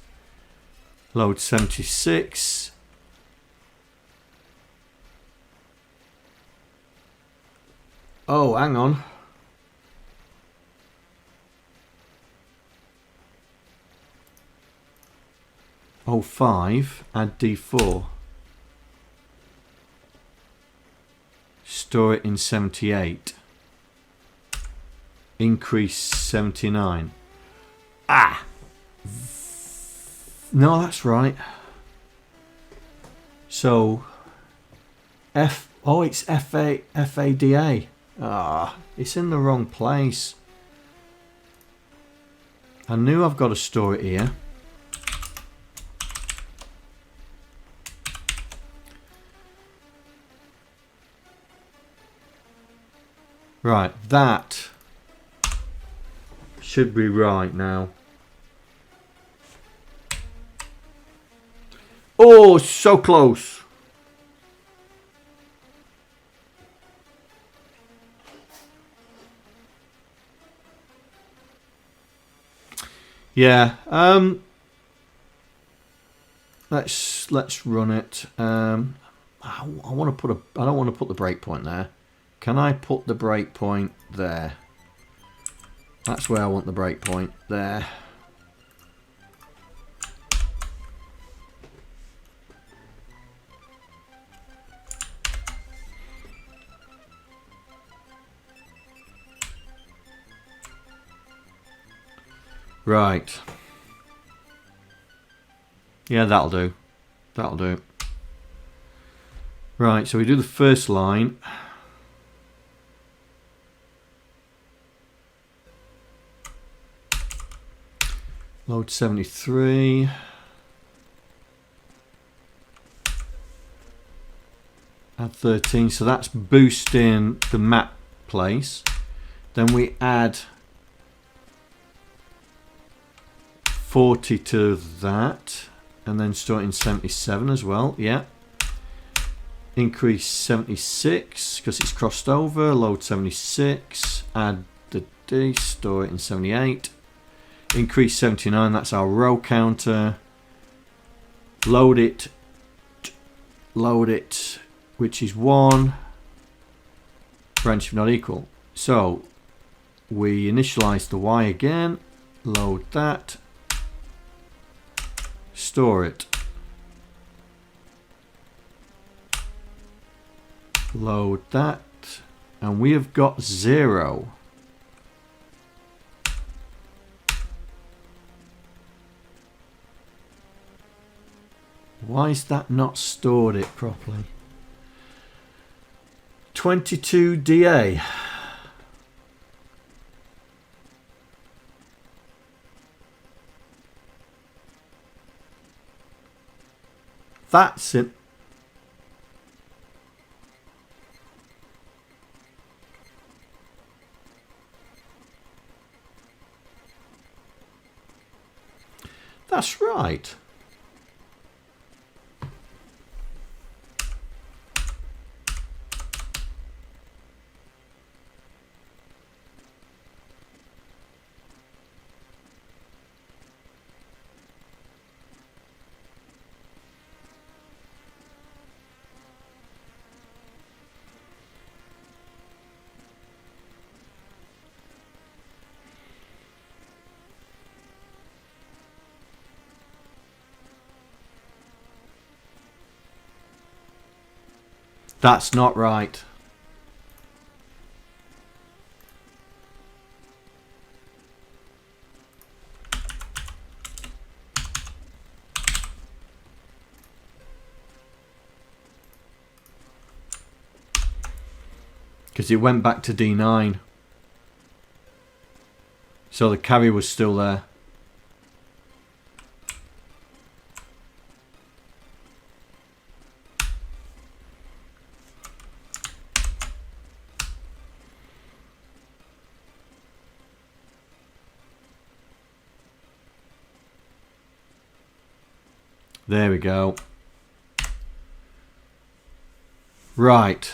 load 76. Oh, hang on. Oh, 5, add D4. Store it in 78. Increase 79. Ah! No, that's right. So, it's FADA. Ah, it's in the wrong place. I knew I've got to store it here. Right, that should be right now. Oh, so close. Yeah. Let's run it. I want to put a. I don't want to put the breakpoint there. Can I put the breakpoint there? That's where I want the breakpoint there. Right. Yeah, that'll do. That'll do. Right, so we do the first line. Load 73. Add 13, so that's boosting the map place. Then we add 40 to that, and then starting 77 as well. Yeah. Increase 76 because it's crossed over. Load 76. Add the D. Store it in 78. Increase 79. That's our row counter. Load it. Load it, which is 1. Branch if not equal. So we initialize the Y again. Load that. Store it. Load that. And we have got 0. Why is that not stored it properly? 22 DA. That's it. That's right. That's not right. Because it went back to D9. So the carry was still there. There we go. Right.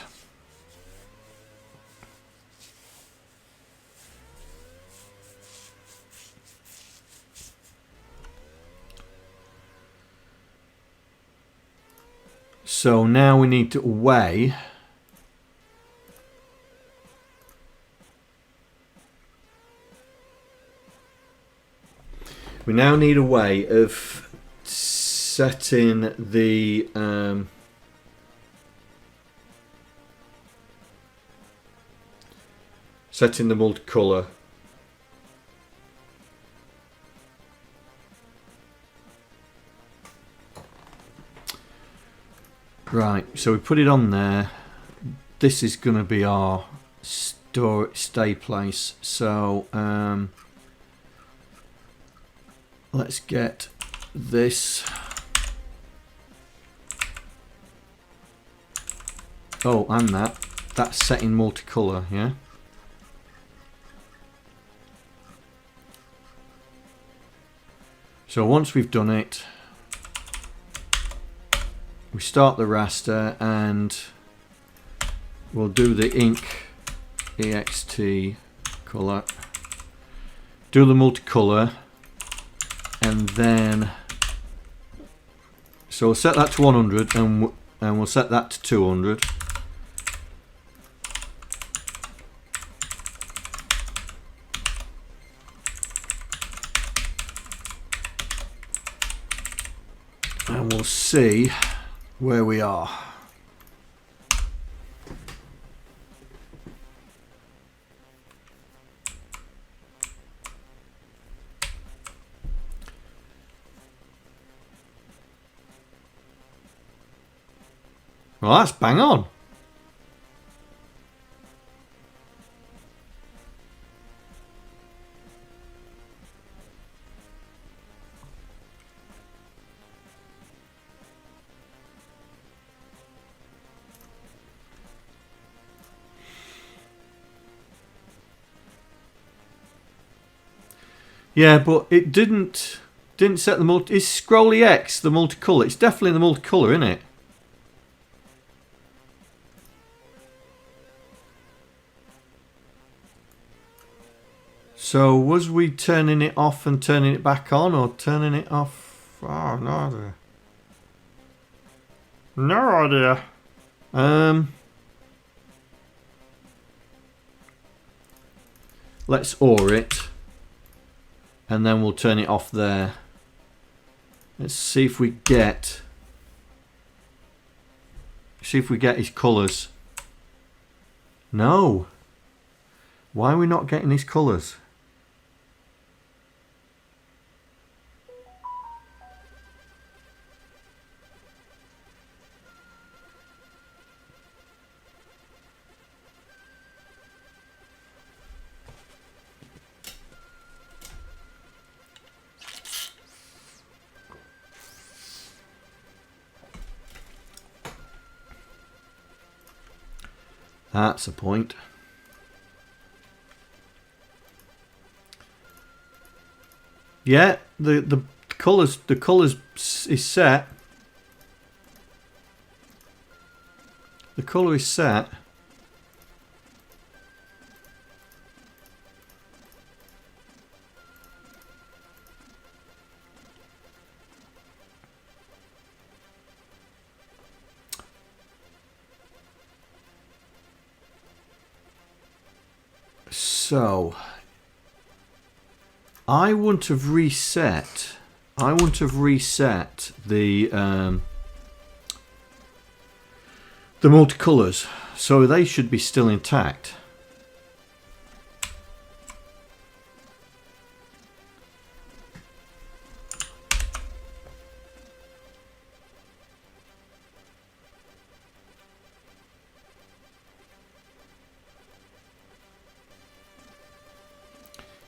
So now we need to weigh. We now need a way of setting the multicolor. Right, so we put it on there. This is going to be our stay place. So let's get this. Oh, and that's setting multicolor, yeah. So once we've done it, we start the raster and we'll do the ink ext color, do the multicolor, And then, so we'll set that to 100 and we'll set that to 200. And we'll see where we are. Well, that's bang on. Yeah, but it didn't set the multi. Is Scrolly X the multicolour? It's definitely the multicolour, isn't it? So was we turning it off and turning it back on, or turning it off? Oh, no idea. No idea. Let's OR it, and then we'll turn it off there. Let's see if we get. See if we get his colours. No. Why are we not getting his colours? That's a point. Yeah, the colours is set. The colour is set. So I wouldn't have reset. I wouldn't have reset the multicolours, so they should be still intact.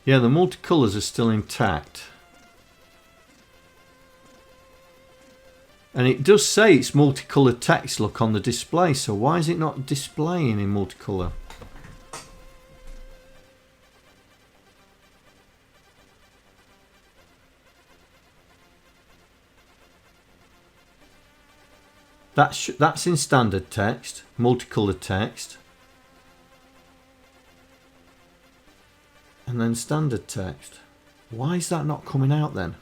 Yeah, the multicolours are still intact. And it does say it's multicoloured text look on the display, so why is it not displaying in multicolour? That's in standard text, multicoloured text. And then standard text. Why is that not coming out then?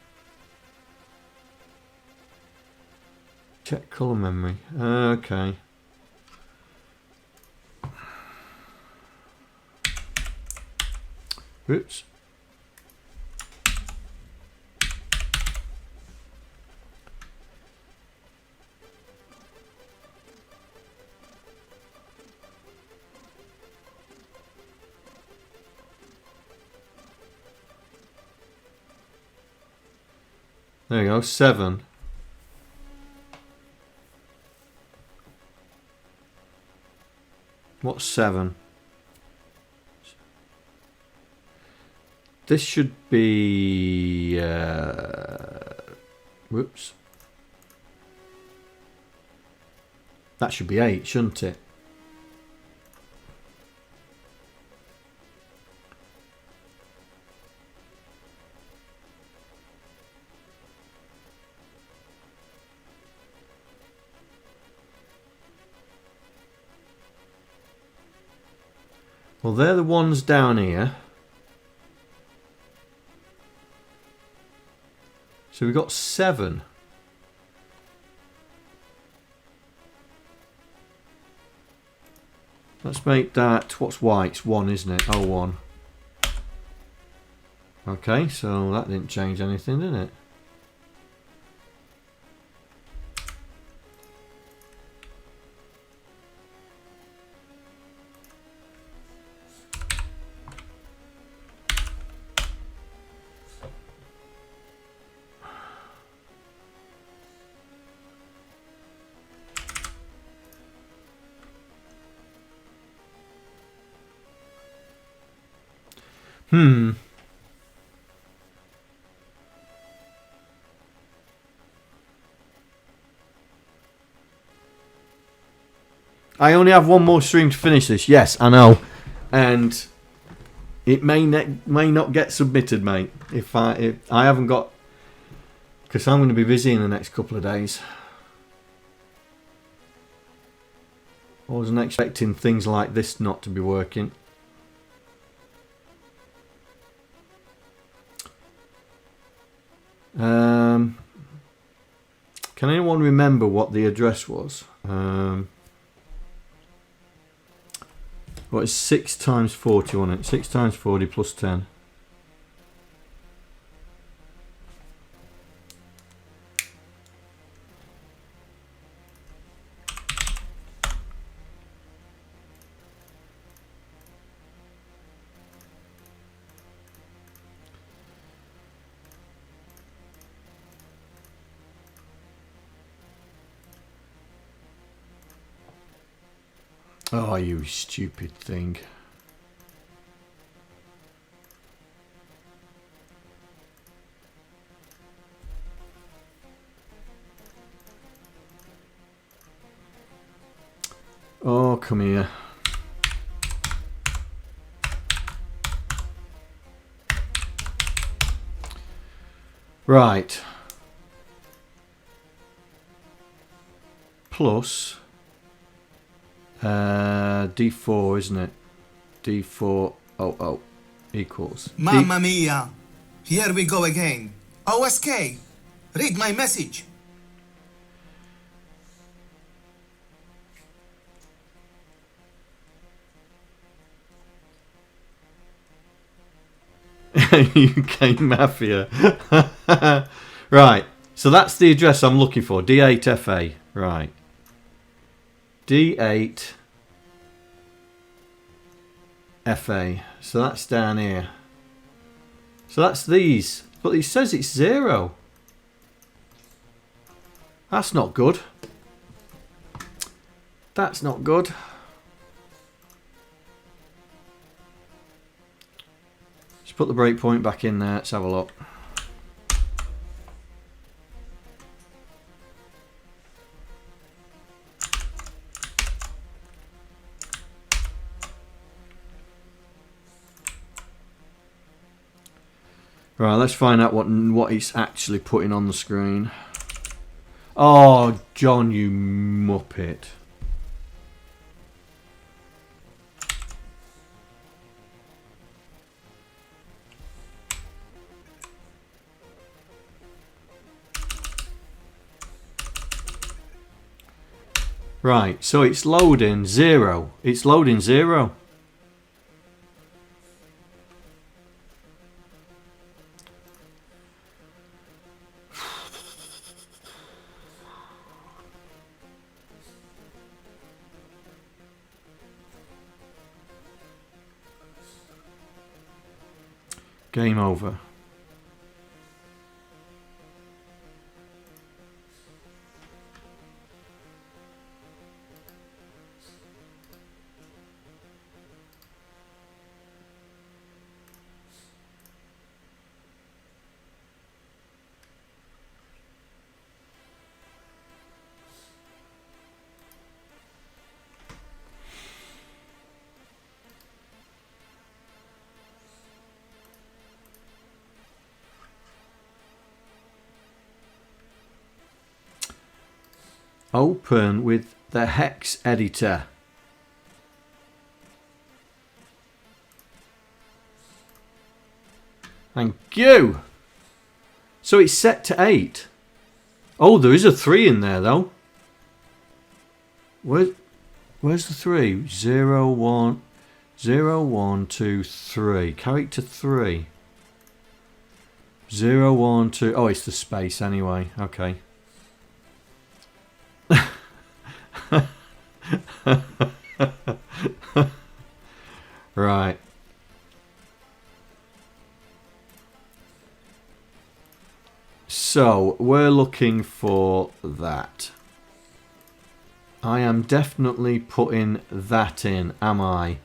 Check colour memory. Okay. Oops. There you go, 7. What's 7? This should be... whoops. That should be 8, shouldn't it? Well, they're the ones down here. So we've got 7. Let's make that, what's Y? It's 1, isn't it? Oh, 1. Okay, so that didn't change anything, did it? I only have one more stream to finish this. Yes, I know. And it may not get submitted, mate. If I haven't got... Because I'm going to be busy in the next couple of days. I wasn't expecting things like this not to be working. Can anyone remember what the address was? What is 6 times 40 on it? 6 times 40 plus 10. Oh, you stupid thing. Oh, come here. Right. Plus... D4, isn't it? D4 equals. Mamma mia! Here we go again. OSK! Read my message. UK Mafia. Right. So that's the address I'm looking for. D8 FA. Right. D8 FA. So that's down here. So that's these. But it says it's 0. That's not good. That's not good. Let's put the breakpoint back in there. Let's have a look. Right, let's find out what it's actually putting on the screen. Oh, John, you muppet. Right, so it's loading 0. It's loading 0. Game over. Open with the hex editor. Thank you. So it's set to 8. Oh, there is a 3 in there though. Where's the 3? 0, 1, 0, 1, 2, 3. Character 3. 0, 1, 2. Oh, it's the space anyway. Okay. Right. So, we're looking for that. I am definitely putting that in, am I?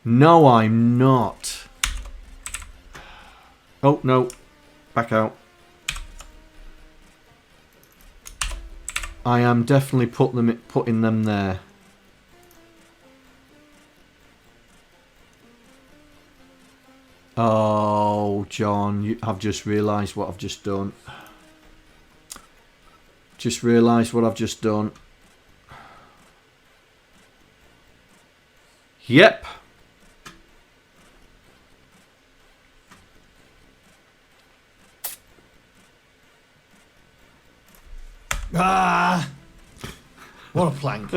No, I'm not. Oh, no. Back out. I am definitely putting them there. Oh, John, I've just realised what I've just done. Just realised what I've just done. Yep. Ah! What a plank.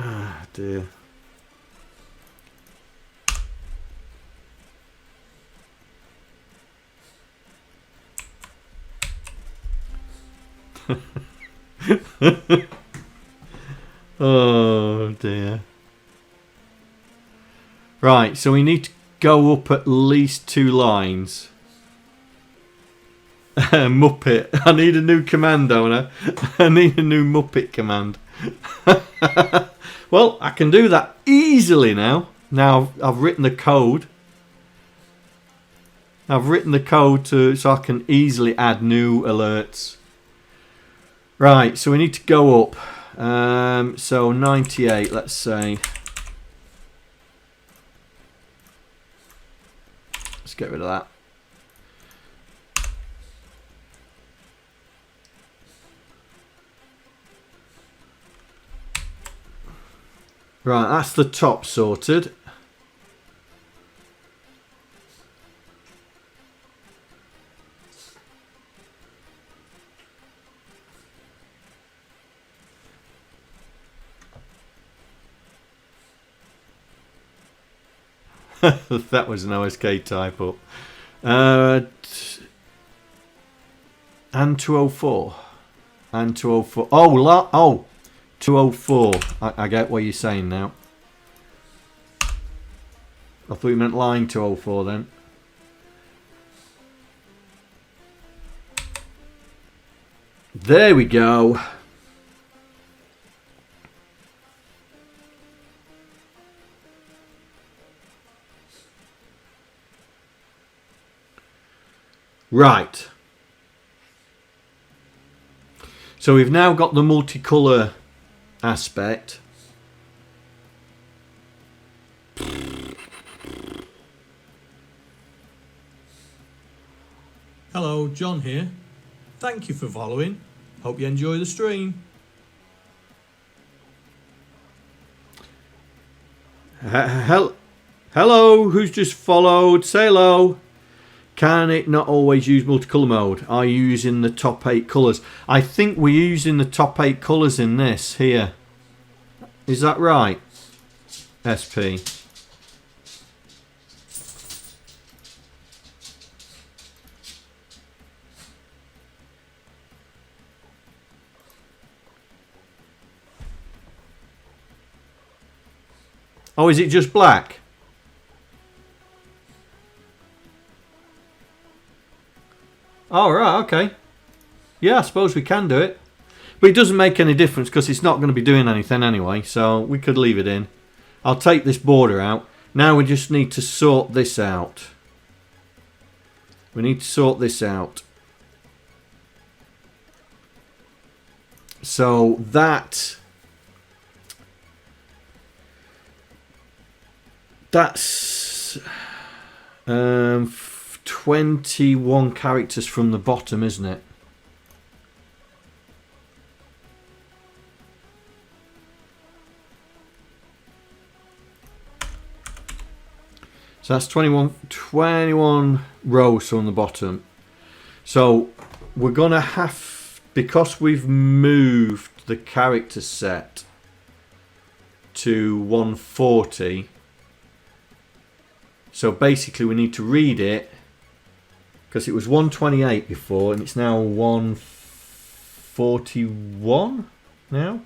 Ah, dear. Oh dear. Right, so we need to go up at least 2 lines. Muppet. I need a new command, don't I? I need a new Muppet command. Well, I can do that easily now. Now I've written the code. I've written the code so I can easily add new alerts. Right, so we need to go up. So 98, let's say. Let's get rid of that. Right, that's the top sorted. That was an OSK type up. And 204. And 204. Oh, 204. I get what you're saying now. I thought you meant line 204 then. There we go. Right. So we've now got the multicolour aspect. Hello, John here. Thank you for following. Hope you enjoy the stream. Hello, who's just followed? Say hello. Can it not always use multicolour mode? Are you using the top 8 colours? I think we're using the top 8 colours in this here. Is that right? SP. Oh, is it just black? Oh, right, okay. Yeah, I suppose we can do it. But it doesn't make any difference because it's not going to be doing anything anyway, so we could leave it in. I'll take this border out. Now we just need to sort this out. We need to sort this out. So that's 21 characters from the bottom, isn't it? So that's 21 rows on the bottom. So we're going to have, because we've moved the character set to 140, so basically we need to read it, because it was 128 before and it's now 141 now.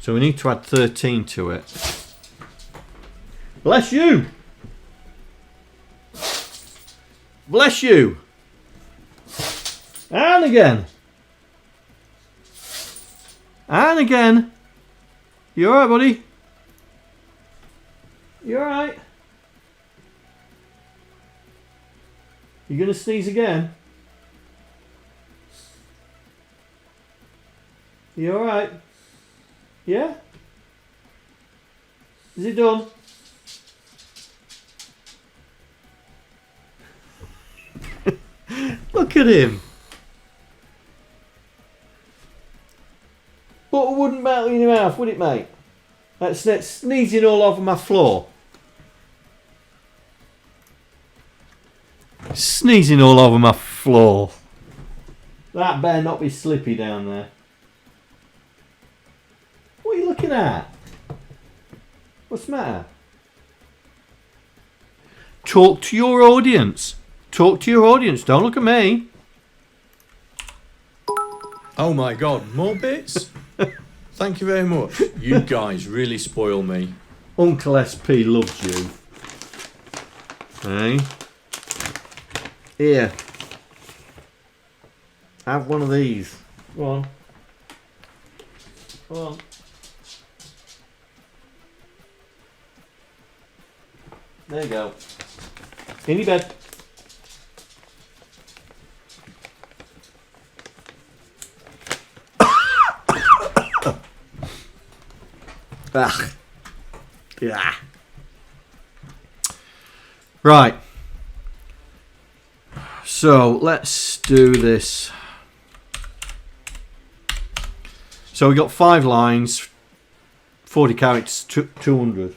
So we need to add 13 to it. Bless you! Bless you! And again! And again! You alright, buddy? You alright? You gonna sneeze again? You alright? Yeah? Is it done? Look at him. Butter wouldn't melt in your mouth, would it, mate? That's sneezing all over my floor. Sneezing all over my floor. That better not be slippy down there. What are you looking at? What's the matter? Talk to your audience. Talk to your audience. Don't look at me. Oh my god, more bits? Thank you very much. You guys really spoil me. Uncle SP loves you. Hey. Here. Have one of these. Go on. Go on. There you go. In your bed. Ugh. Yeah. Right. So let's do this. So we got 5 lines, 40 characters, 200.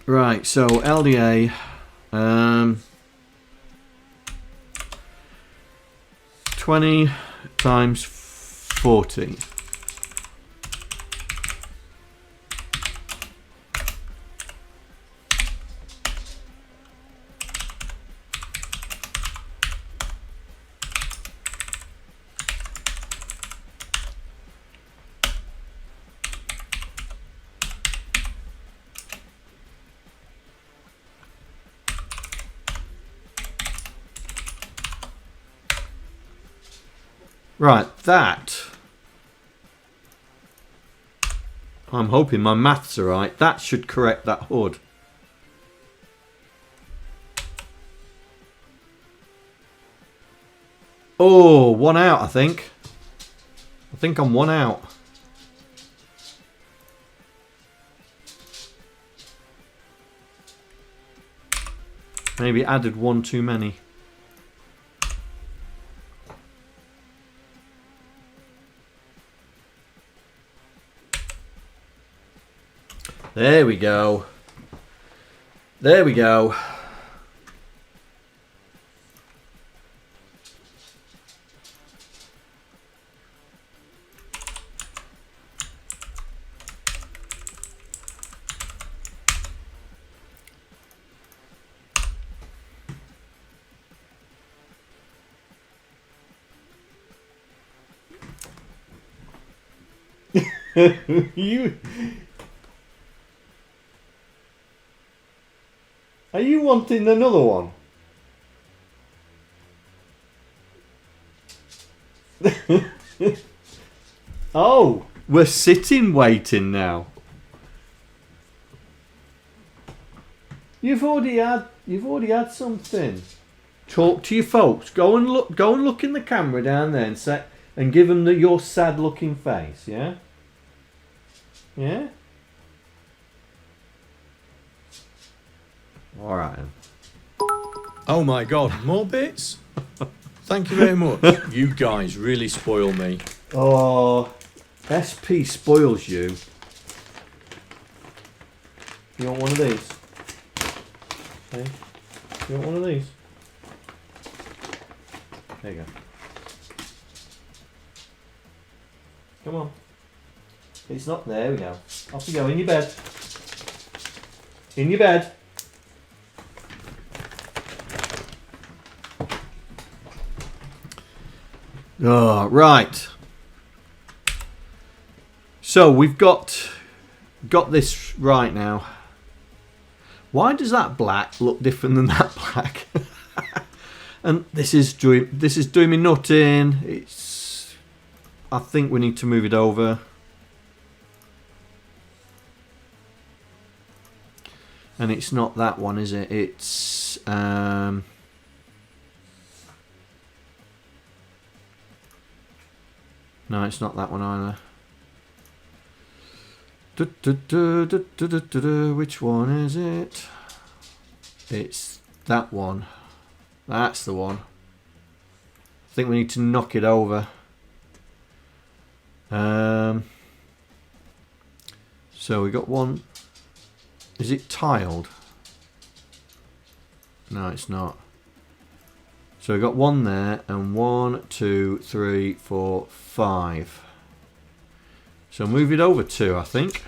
Right, so LDA, 20 times 40. Right, that, I'm hoping my maths are right, that should correct that hood. Oh, 1 out, I think. I think I'm 1 out. Maybe added 1 too many. There we go. There we go. Are you wanting another one? Oh, we're sitting waiting now. You've already had something. Talk to your folks. Go and look in the camera down there and give them your sad looking face, yeah? Yeah? Alright then. Oh my god, more bits? Thank you very much. You guys really spoil me. Oh, SP spoils you. You want one of these? Hey, you want one of these? There you go. Come on. It's not there. We go. Off you go. In your bed. In your bed. Oh, right. So we've got this right now. Why does that black look different than that black? And this is doing me nutting. It's. I think we need to move it over. And it's not that one, is it? It's no, it's not that one either. Which one is it? It's that one. That's the one. I think we need to knock it over. So we got one. Is it tiled? No, it's not. So we got one there, and 1, 2, 3, 4, 5. So move it over 2, I think.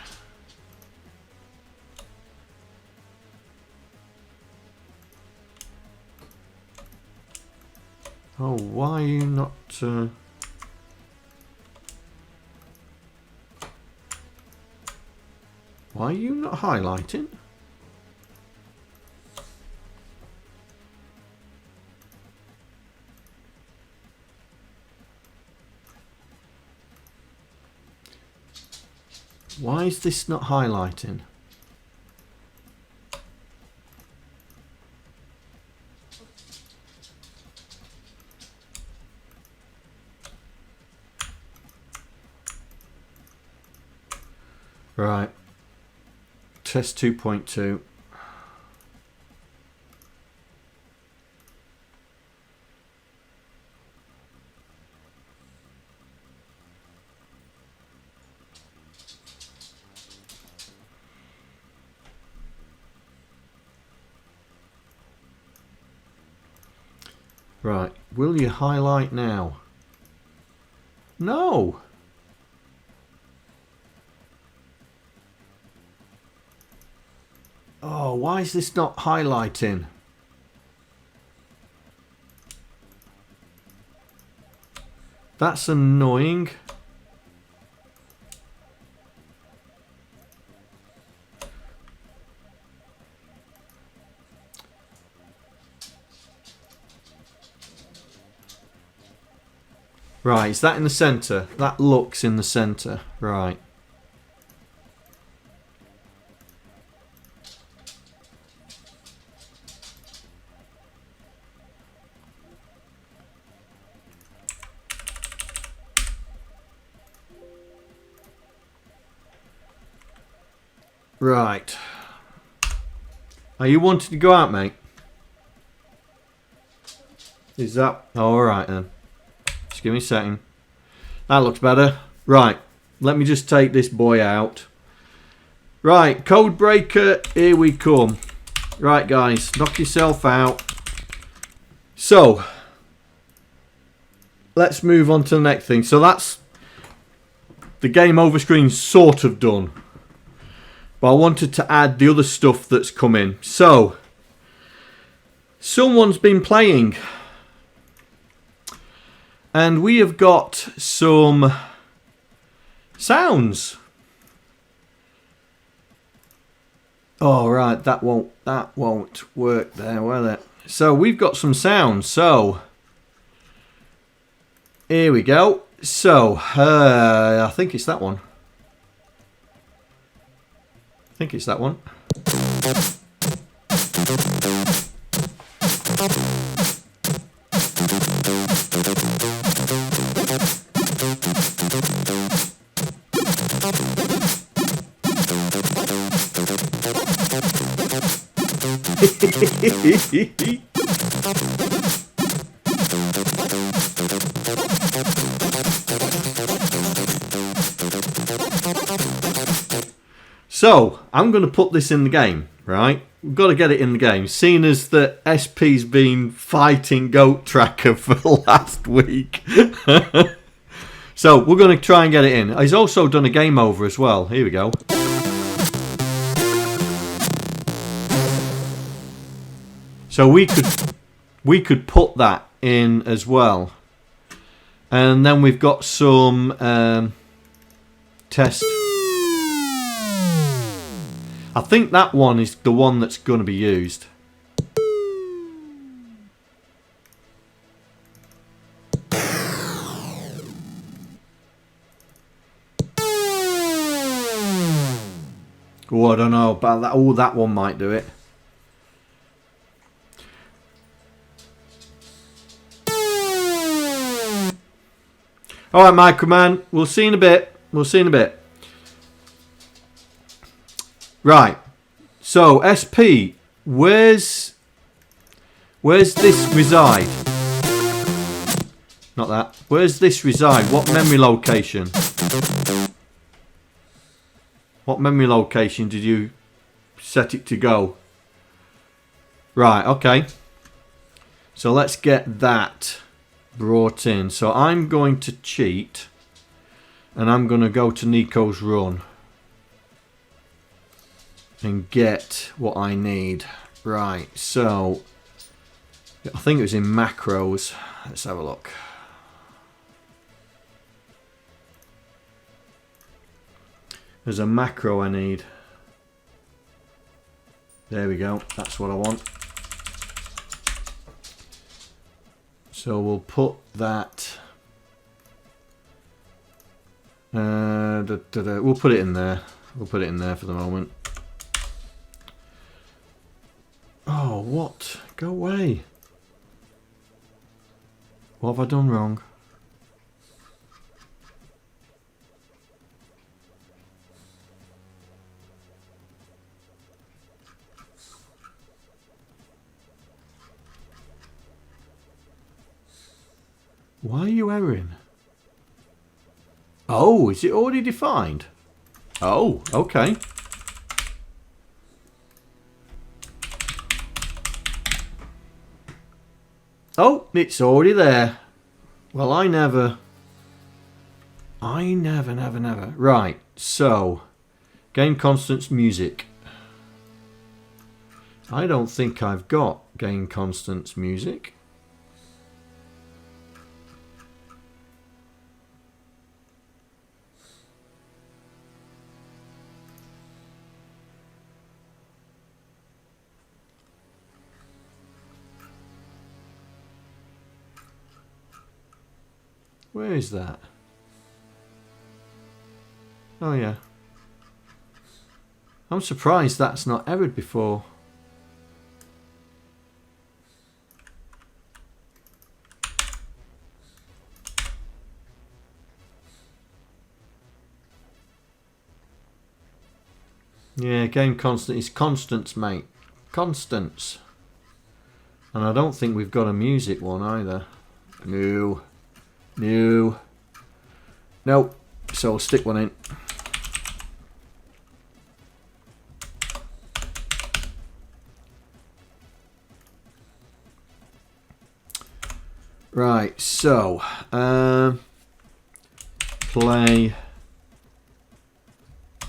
Oh, why are you not... Why are you not highlighting? Why is this not highlighting? Right. Test 2.2. Right, will you highlight now? No! Oh, why is this not highlighting? That's annoying. Right, is that in the centre? That looks in the centre. Right. Right. Are you wanting to go out, mate? Is that... Oh, alright then. Just give me a second. That looks better. Right. Let me just take this boy out. Right. Code breaker. Here we come. Right, guys. Knock yourself out. So. Let's move on to the next thing. So that's... The game over screen sort of done. But I wanted to add the other stuff that's come in. So, someone's been playing. And we have got some sounds. Oh, right, that won't work there, will it? So, we've got some sounds. So, here we go. So, I think it's that one. I think it's that one. So, I'm going to put this in the game, right? We've got to get it in the game, seeing as that SP's been fighting Goat Tracker for the last week. So, we're going to try and get it in. He's also done a game over as well. Here we go. So, we could put that in as well. And then we've got some test. I think that one is the one that's going to be used. Oh, I don't know about that. Oh, that one might do it. Alright, Mikroman. We'll see in a bit. We'll see in a bit. Right. So, SP, where's this reside? Not that. Where's this reside? What memory location? What memory location did you set it to go? Right, okay. So let's get that brought in. So I'm going to cheat and I'm going to go to Nico's run and get what I need. Right, so I think it was in macros. Let's have a look. There's a macro I need. There we go. That's what I want. So we'll put that. We'll put it in there. We'll put it in there for the moment. Oh, what? Go away. What have I done wrong? Why are you erroring? Oh, is it already defined? Oh, okay. Oh, it's already there. Well, I never. Right, so. Game constants music. I don't think I've got game constants music. Where is that? Oh yeah. I'm surprised that's not errored before. Yeah, game constant is constants, mate. Constants. And I don't think we've got a music one either. No. No. Nope. So I'll stick one in. Right, so play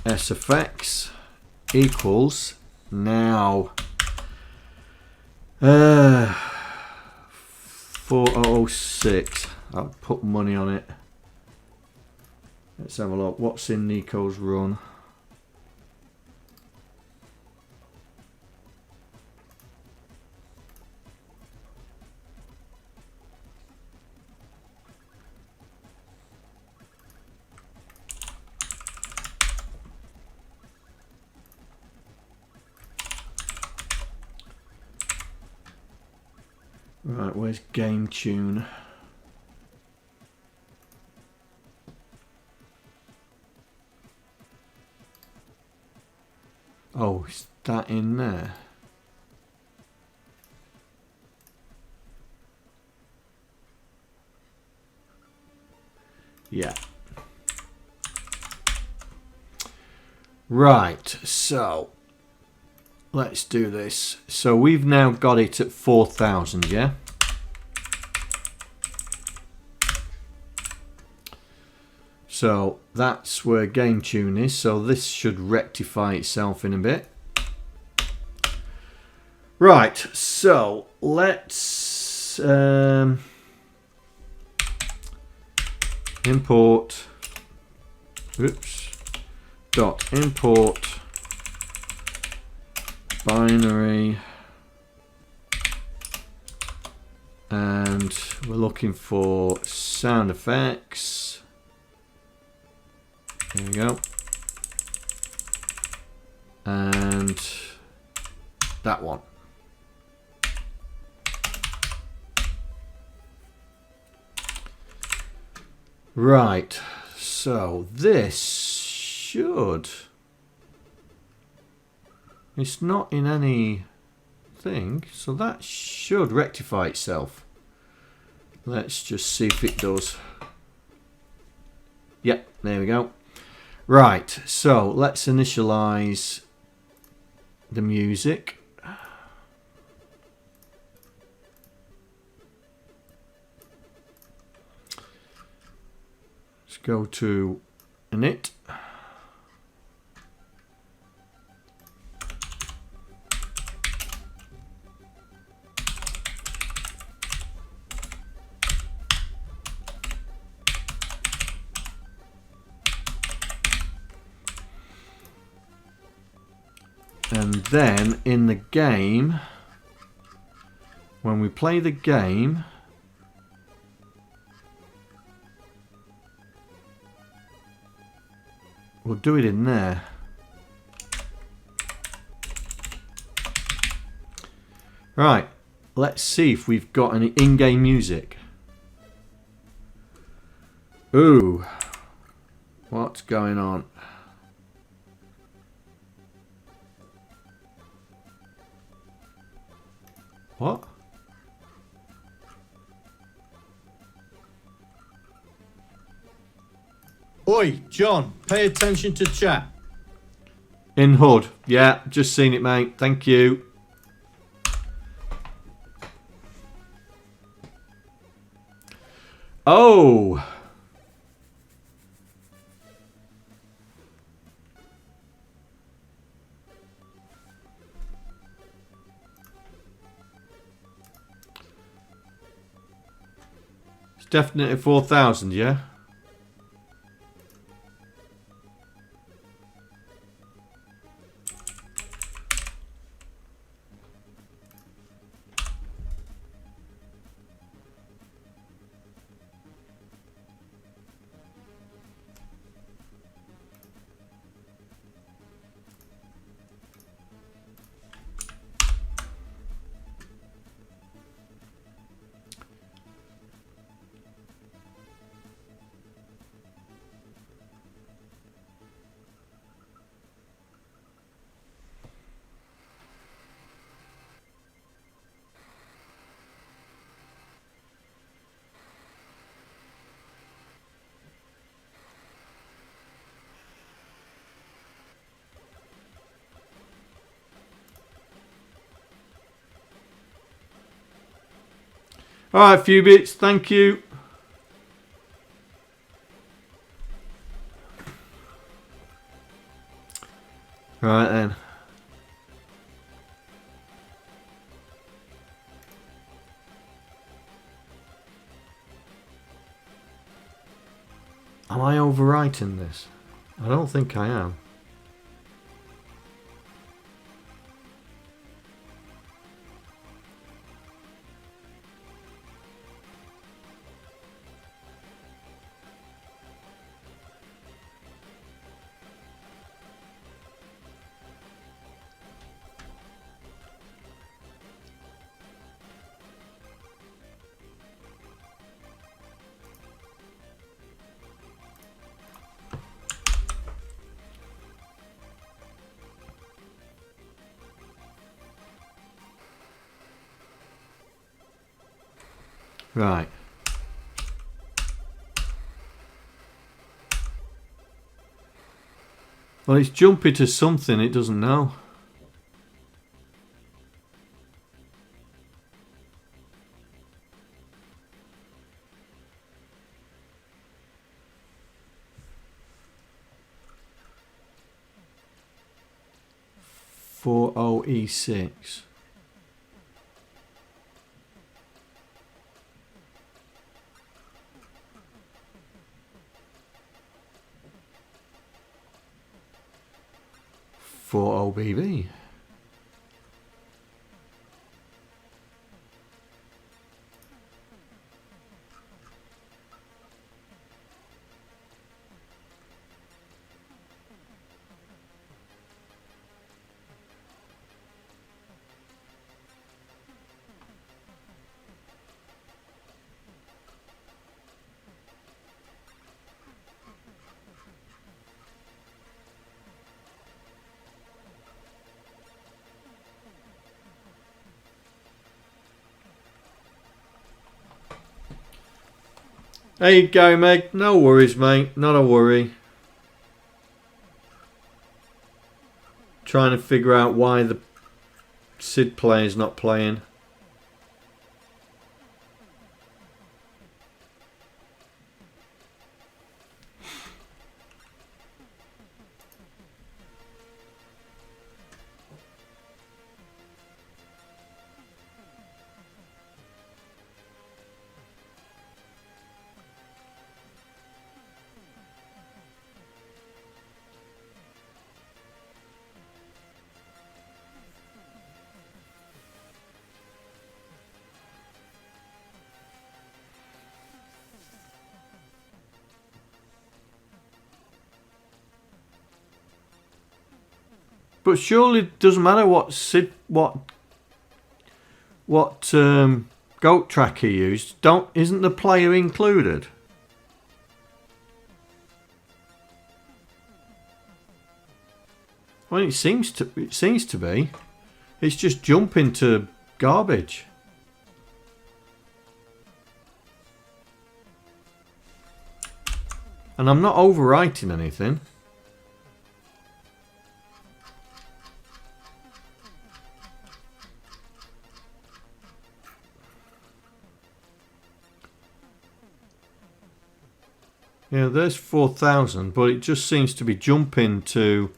SFX equals now 4006. I'll put money on it. Let's have a look. What's in Nico's run? Right, where's game tune? Oh, is that in there? Right, so let's do this. So we've now got it at 4,000, yeah? So that's where game tune is. So this should rectify itself in a bit. Right, so let's import. Oops. Dot import binary, and we're looking for sound effects. There we go. And that one. Right, so this should... It's not in any thing, so that should rectify itself. Let's just see if it does. Yep, there we go. Right, so let's initialize the music. Let's go to init. And then in the game, when we play the game, we'll do it in there. Right, let's see if we've got any in-game music. Ooh, what's going on? What? Oi, John, pay attention to chat. In HUD. Yeah, just seen it, mate. Thank you. Oh. It's definitely 4,000, yeah? Alright, few bits, thank you. Right then. Am I overwriting this? I don't think I am. Right. Well, it's jumping to something it doesn't know. E6. For OBB. There you go, Meg. No worries, mate. Not a worry. Trying to figure out why the Sid player's not playing. But surely it doesn't matter what goat track he used. Isn't the player included? Well, it seems to be. It's just jumping to garbage. And I'm not overwriting anything. Yeah, there's 4,000, but it just seems to be jumping to,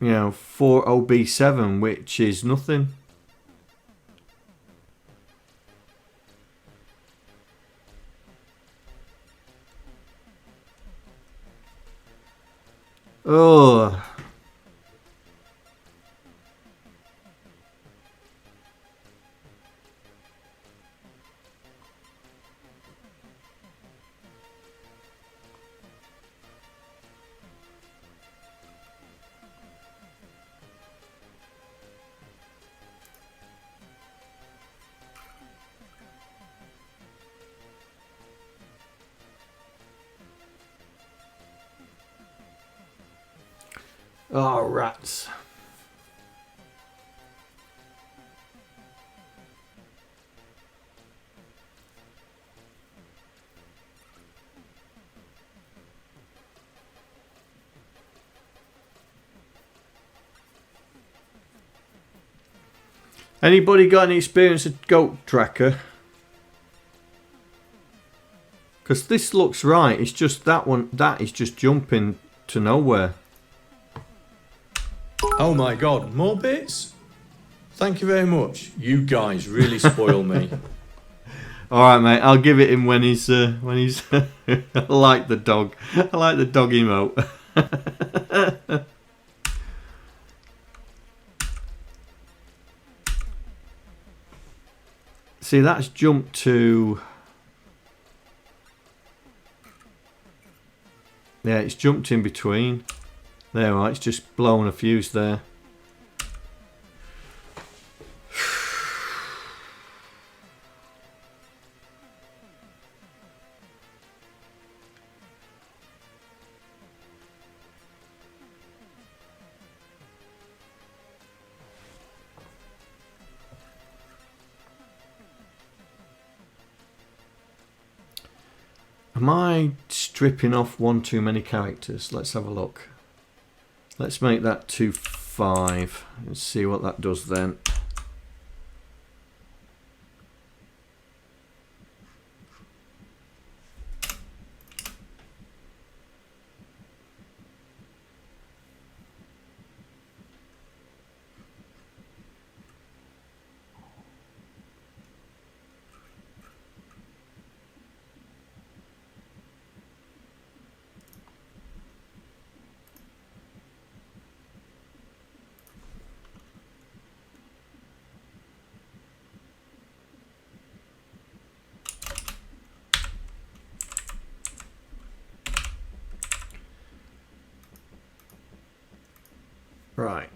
4OB7, which is nothing. Oh. Oh, rats. Anybody got any experience of goat tracker? Because this looks right. It's just that one. That is just jumping to nowhere. Oh my god, more bits? Thank you very much. You guys really spoil me. Alright, mate, I'll give it him when he's I like the dog. I like the dog emote. See, that's jumped to... Yeah, it's jumped in between. There, right, it's just blowing a fuse there. Am I stripping off one too many characters? Let's have a look. Let's make that 2.5 and see what that does then. Right.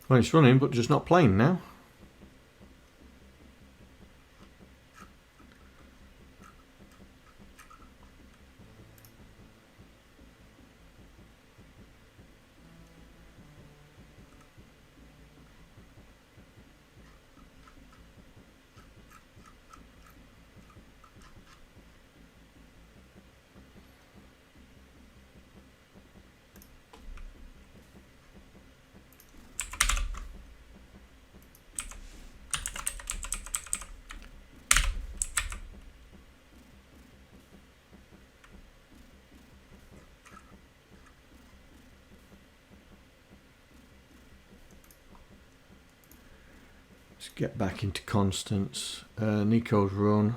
Well, it's running, but just not playing now. Let's get back into constants. Nico's run.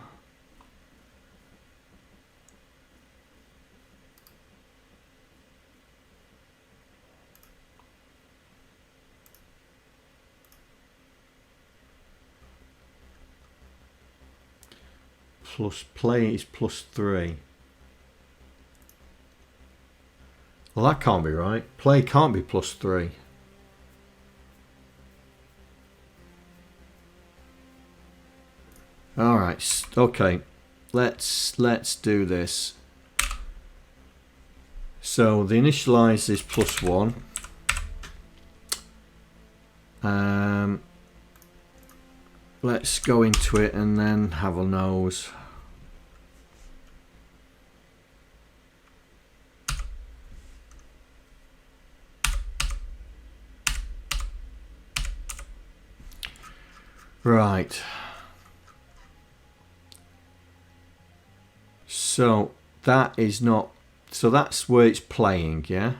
Plus play is +3. Well, that can't be right. Play can't be +3. All right. Okay. Let's do this. So the initialize is +1. Let's go into it and then have a nose. Right. So that is not, so that's where it's playing, yeah?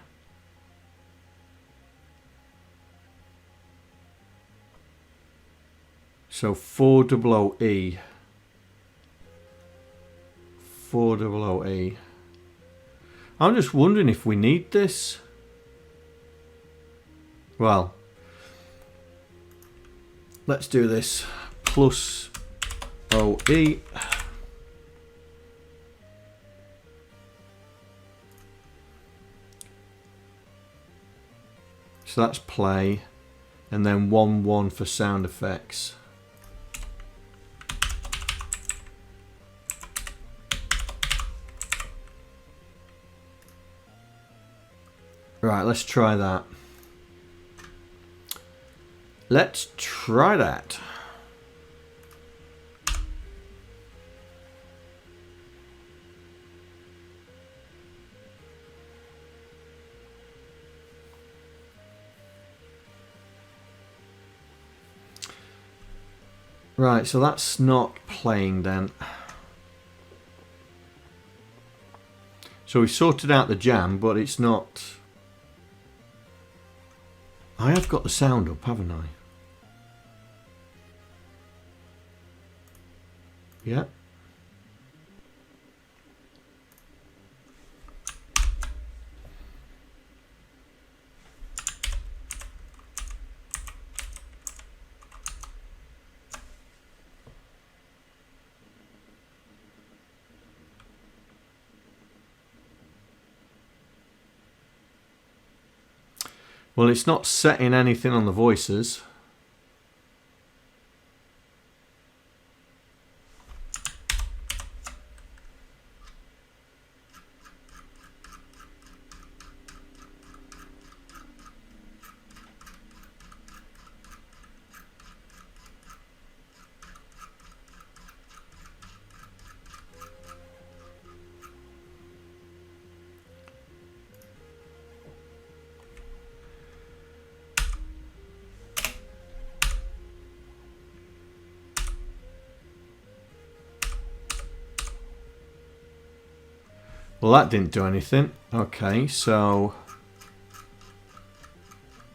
So 400E. 400E. I'm just wondering if we need this. Well, let's do this. Plus OE. So that's play, and then 1-1 for sound effects. Right, let's try that. Let's try that. Right, so that's not playing then. So we sorted out the jam, but it's not. I have got the sound up, haven't I? Yeah. Well, it's not setting anything on the voices. Well, that didn't do anything. Okay, so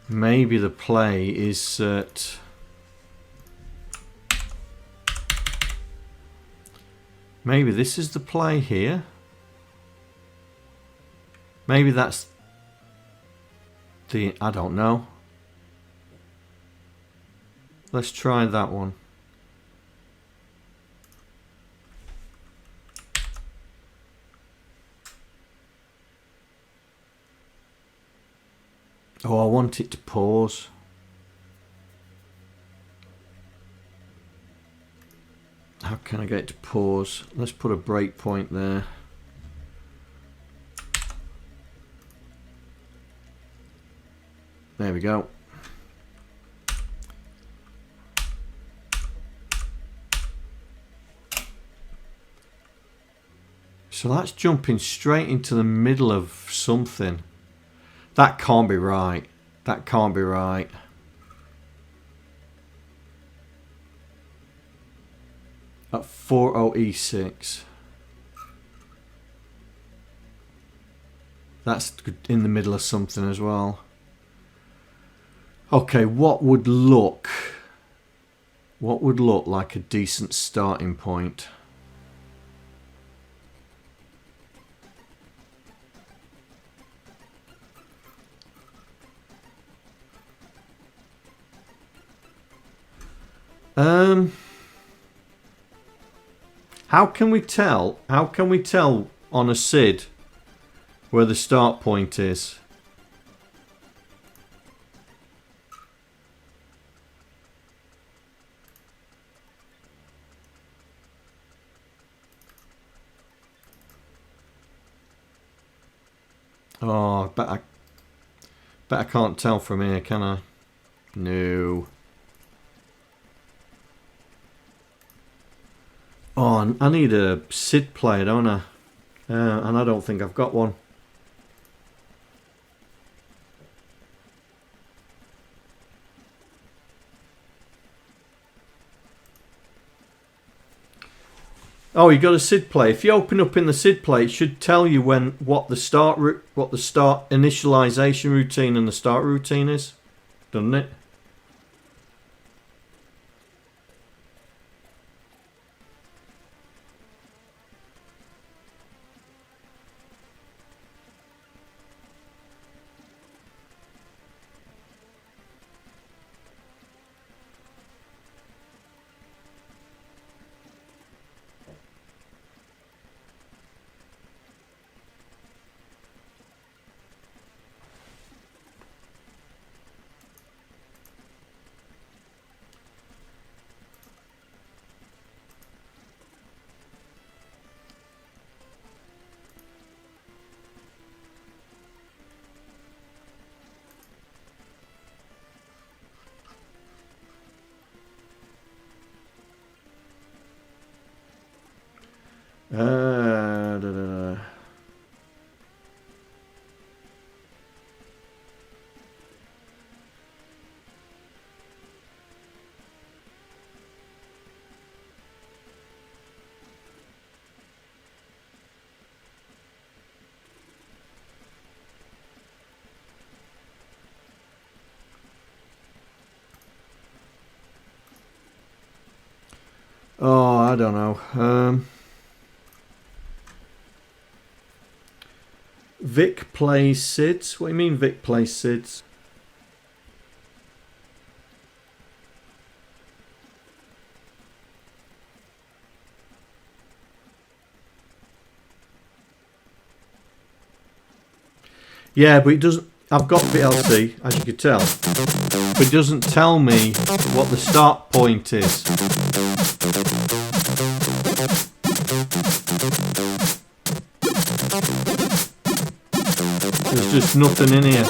maybe the play is that maybe this is the play here. Maybe that's the, I don't know. Let's try that one. Oh, I want it to pause. How can I get it to pause? Let's put a breakpoint there. There we go. So that's jumping straight into the middle of something. That can't be right. That can't be right. At 40E6. That's in the middle of something as well. Okay, what would look like a decent starting point? How can we tell? How can we tell on a SID where the start point is? Oh, bet I can't tell from here, can I? No. Oh, I need a SID player, don't I? And I don't think I've got one. Oh, you got a SID play. If you open up in the SID play, it should tell you what the start initialization routine and the start routine is, doesn't it? Da, da, da. Oh, I don't know. Vic plays SIDS. What do you mean Vic plays SIDS? Yeah, but it doesn't. I've got VLC, as you can tell, but it doesn't tell me what the start point is. There's just nothing in here.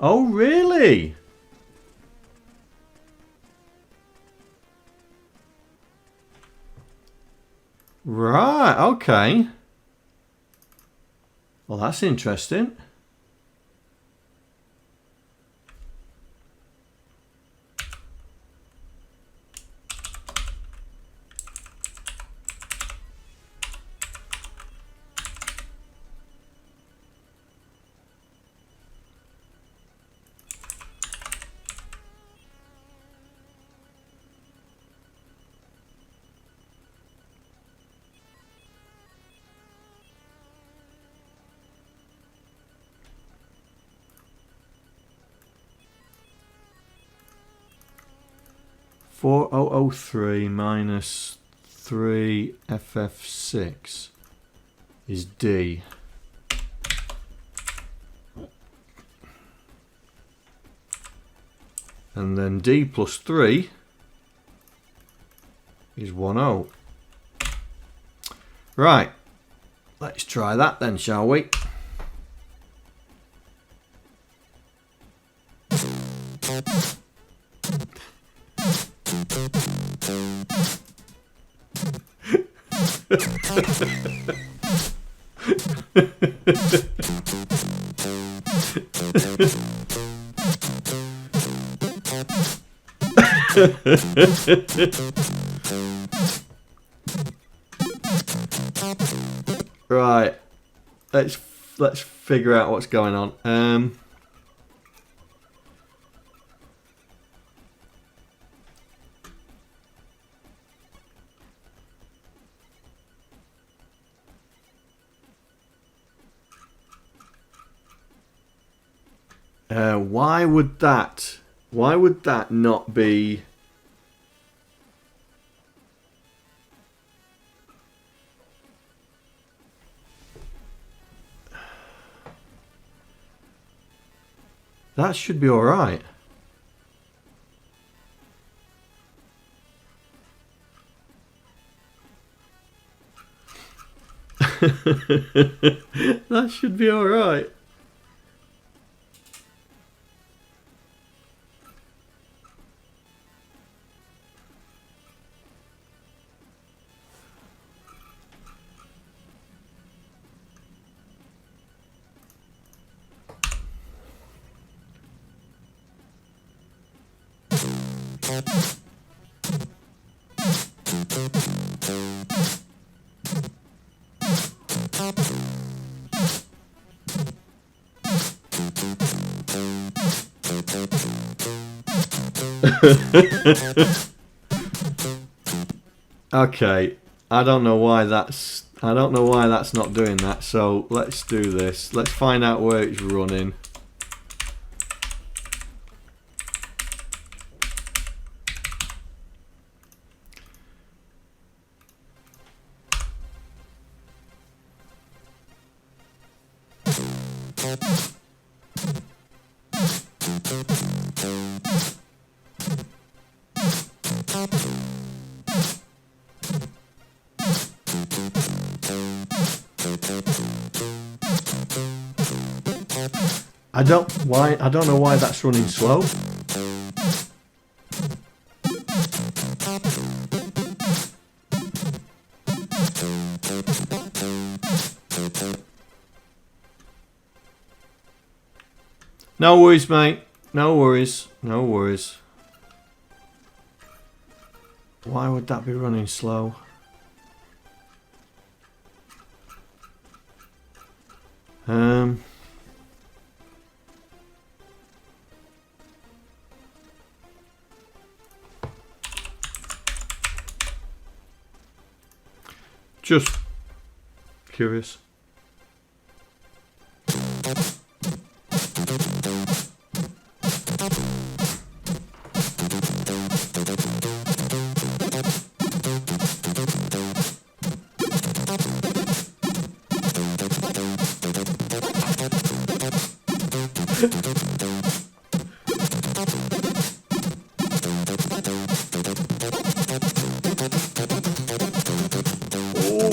Oh, really? Right, okay. Well, that's interesting. $4003 minus 3 FF6 is D. And then D plus 3 is 10. Right, let's try that then, shall we? Right, let's figure out what's going on. Why would that not be? That should be all right. That should be all right. Okay, I don't know why that's not doing that. So let's do this. Let's find out where it's running. I don't know why that's running slow. No worries, mate. No worries. No worries. Why would that be running slow? Just curious.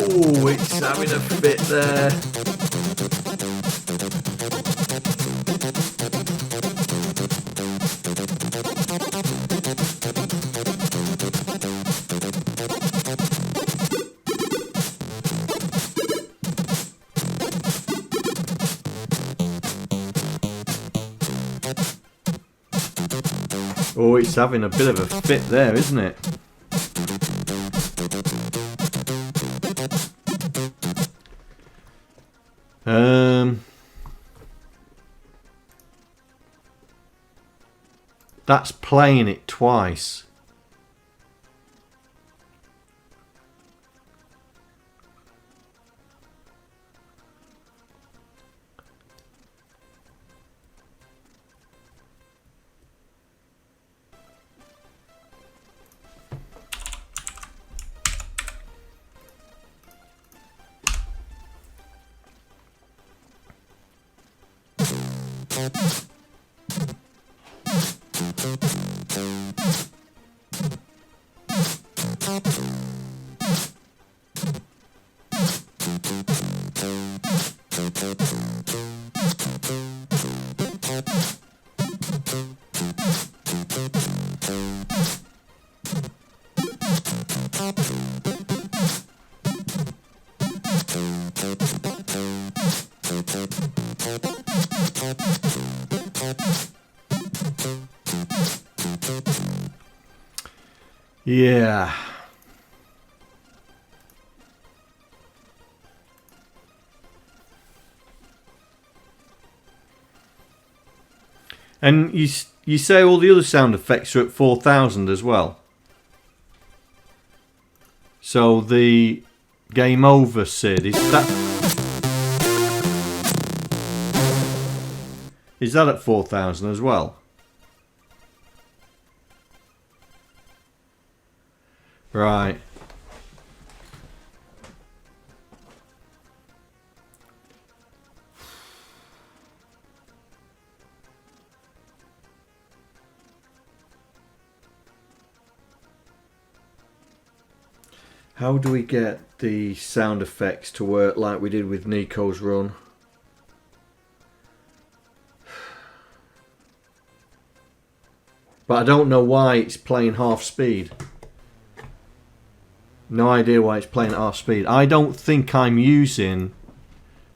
Oh, it's having a fit there. Oh, it's having a bit of a fit there, isn't it? That's playing it twice. Yeah. And you say all the other sound effects are at 4,000 as well. So the game over Sid, is that at 4,000 as well? Right. How do we get the sound effects to work like we did with Nico's run? But I don't know why it's playing half speed. No idea why it's playing at half speed. I don't think I'm using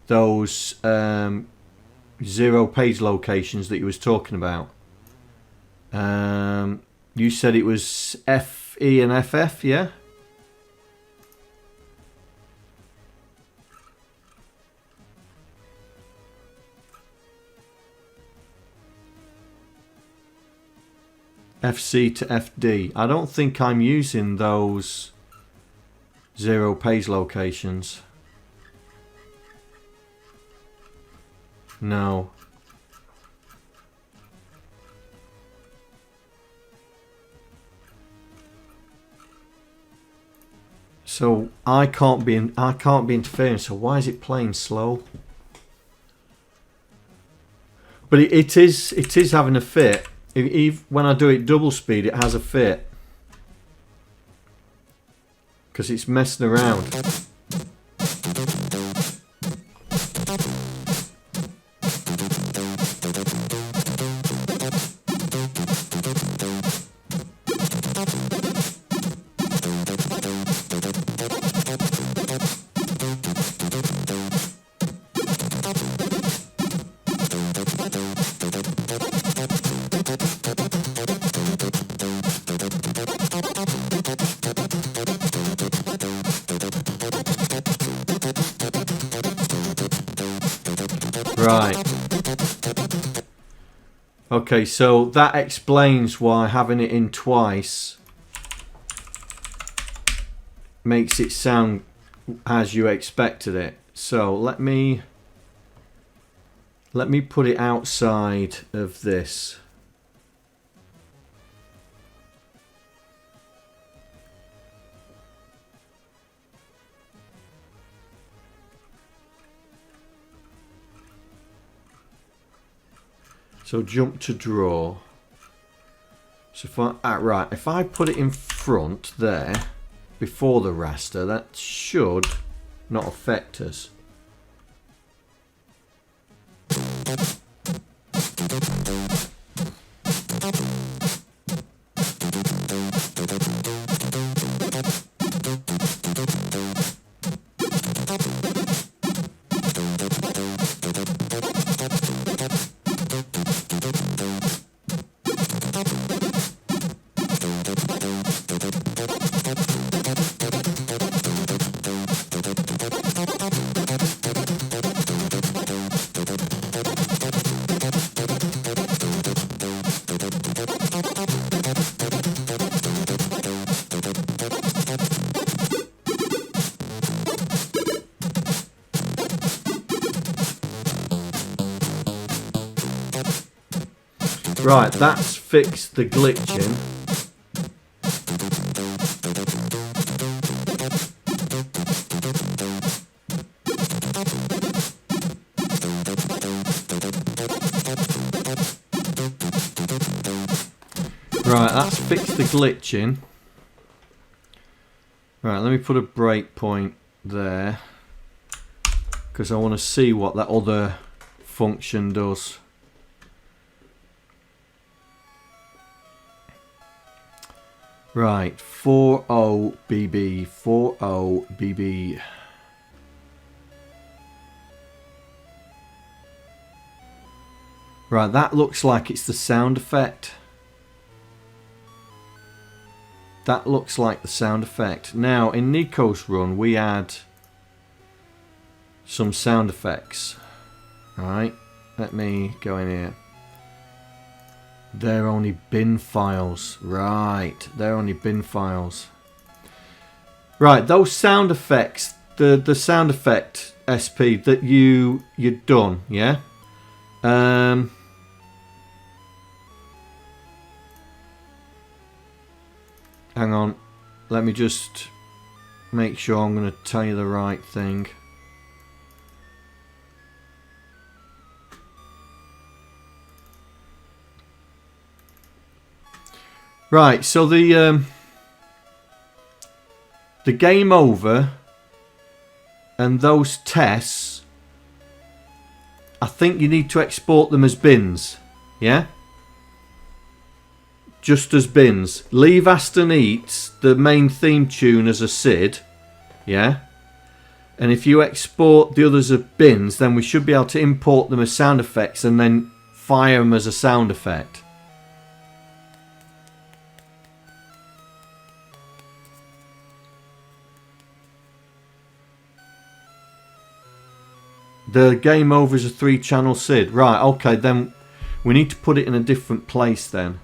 those 0 page locations that you was talking about. You said it was FE and FF, yeah? FC to FD. I don't think I'm using those 0 page locations. No. So I can't be interfering. So why is it playing slow? But it is having a fit. When I do it double speed, it has a fit. Because it's messing around. Right. Okay, so that explains why having it in twice makes it sound as you expected it. So let me put it outside of this. So jump to draw. So if if I put it in front there before the raster, that should not affect us. Right, that's fixed the glitching. Right, that's fixed the glitching. Right, let me put a breakpoint there because I want to see what that other function does. Right, 40BB, 40BB. Right, that looks like it's the sound effect. That looks like the sound effect. Now, in Nico's run, we add some sound effects. Alright, let me go in here. They're only bin files. Right, they're only bin files. Right, those sound effects, the sound effect SP that you'd done, yeah? Hang on, let me just make sure I'm going to tell you the right thing. Right, so the game over and those tests, I think you need to export them as bins, yeah? Just as bins. Leave Aston Eats, the main theme tune, as a SID, yeah? And if you export the others as bins, then we should be able to import them as sound effects and then fire them as a sound effect. The game over is a 3-channel SID. Right, okay, then we need to put it in a different place then.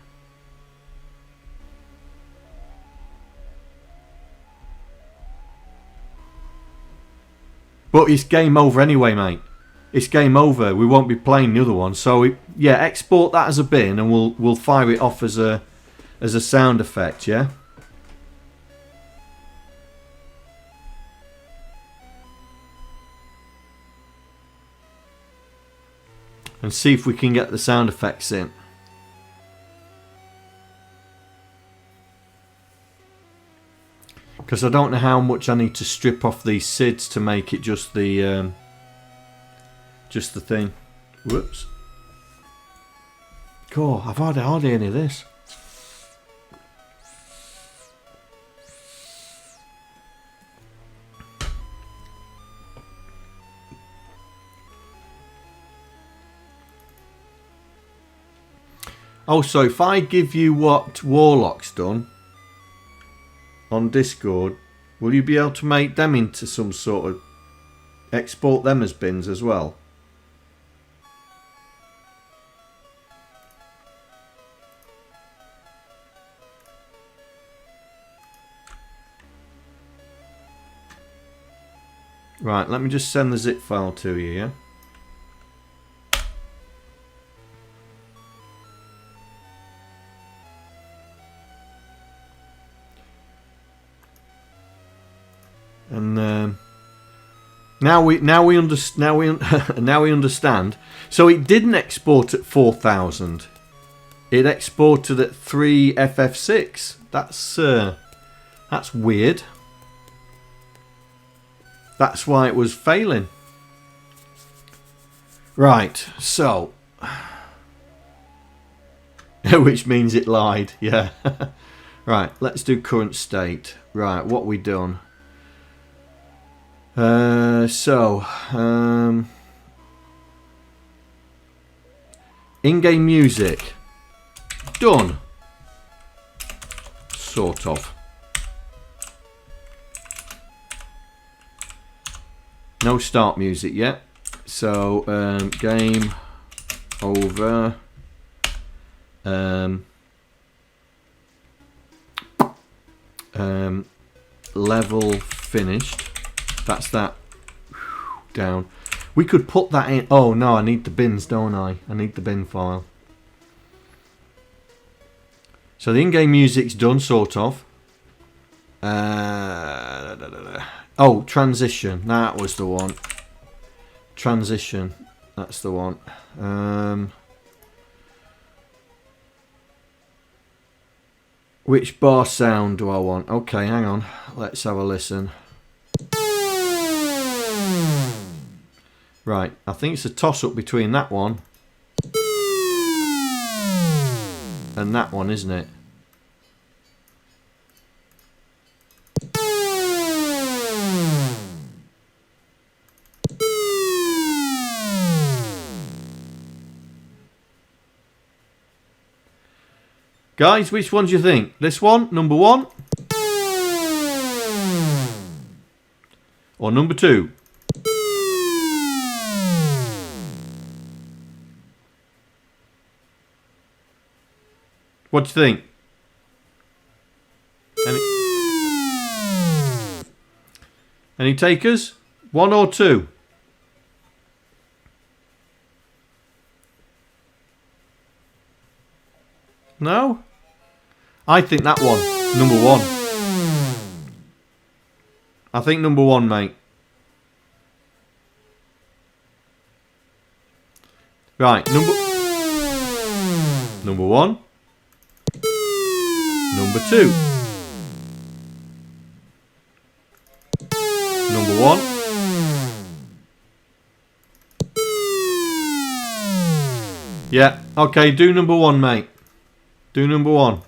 But it's game over anyway, mate. It's game over. We won't be playing the other one. So, yeah, export that as a bin and we'll fire it off as a sound effect, yeah? And see if we can get the sound effects in. Because I don't know how much I need to strip off these SIDs to make it just the thing. Whoops. God, I've had hardly any of this. Also, if I give you what Warlock's done on Discord, will you be able to make them into some sort of... export them as bins as well? Right, let me just send the zip file to you, yeah? And now we understand. So it didn't export at 4000. It exported at 3FF6. That's weird. That's why it was failing. Right, so which means it lied, yeah. Right, let's do current state. Right, what we done? In-game music. Done. Sort of. No start music yet. So, game over. Level finished. That's that. Down. We could put that in. Oh no, I need the bins, don't I? I need the bin file. So the in-game music's done, sort of. Oh, transition. That was the one. Transition. That's the one. Which bar sound do I want? Okay, hang on. Let's have a listen. Right, I think it's a toss-up between that one and that one, isn't it? Guys, which one do you think? This one, number 1? Or number 2? What do you think? Any takers? 1 or 2? No? I think that one. Number 1. I think number 1, mate. Right, number 1. Number 2. Number 1. Yeah, okay, do number 1, mate. Do number 1.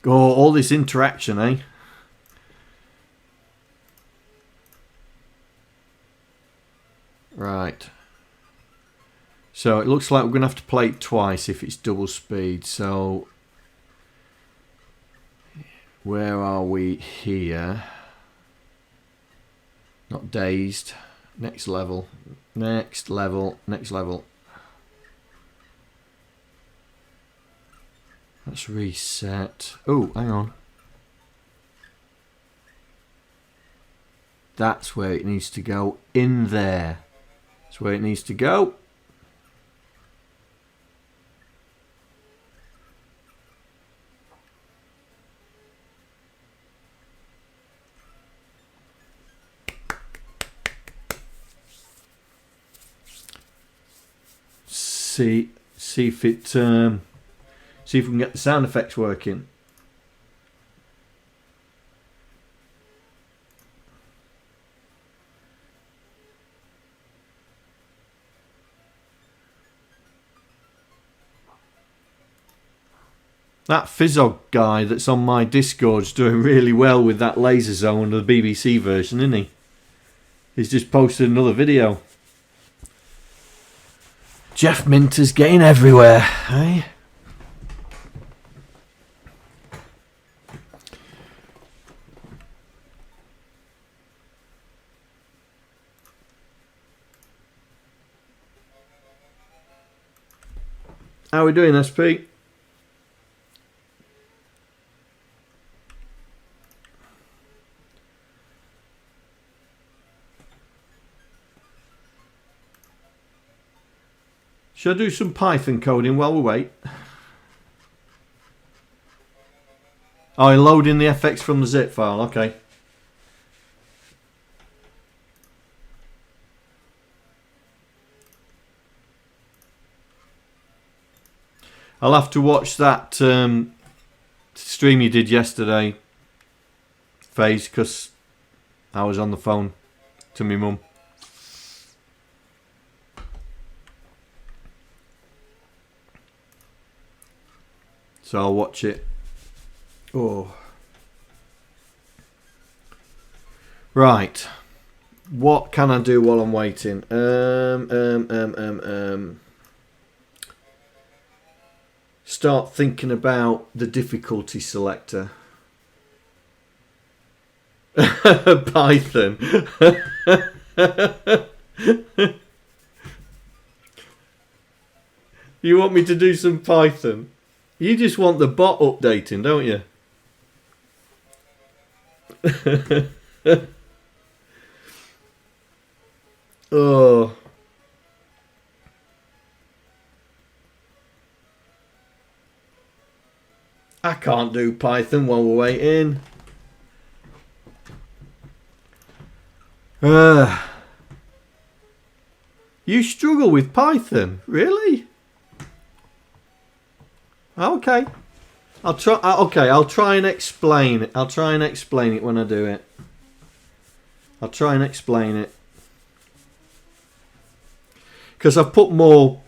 Oh, all this interaction, eh? Right. So it looks like we're going to have to play it twice if it's double speed. So where are we here? Not dazed. Next level. Next level. Next level. Let's reset. Oh, hang on. That's where it needs to go. In there. That's where it needs to go. See if it see if we can get the sound effects working. That Fizzog guy that's on my Discord's doing really well with that laser zone, the BBC version, isn't he? He's just posted another video. Jeff Minter's getting everywhere, eh? How are we doing, SP? Should I do some Python coding while we wait? Oh, you're loading the FX from the zip file, okay. I'll have to watch that stream you did yesterday, FaZe, because I was on the phone to my mum. So I'll watch it. Oh. Right. What can I do while I'm waiting? Start thinking about the difficulty selector. Python. You want me to do some Python? You just want the bot updating, don't you? Oh. I can't do Python while we're waiting. You struggle with Python, really? Okay. I'll try. Okay, I'll try and explain it. I'll try and explain it when I do it. I'll try and explain it. Because I've put more.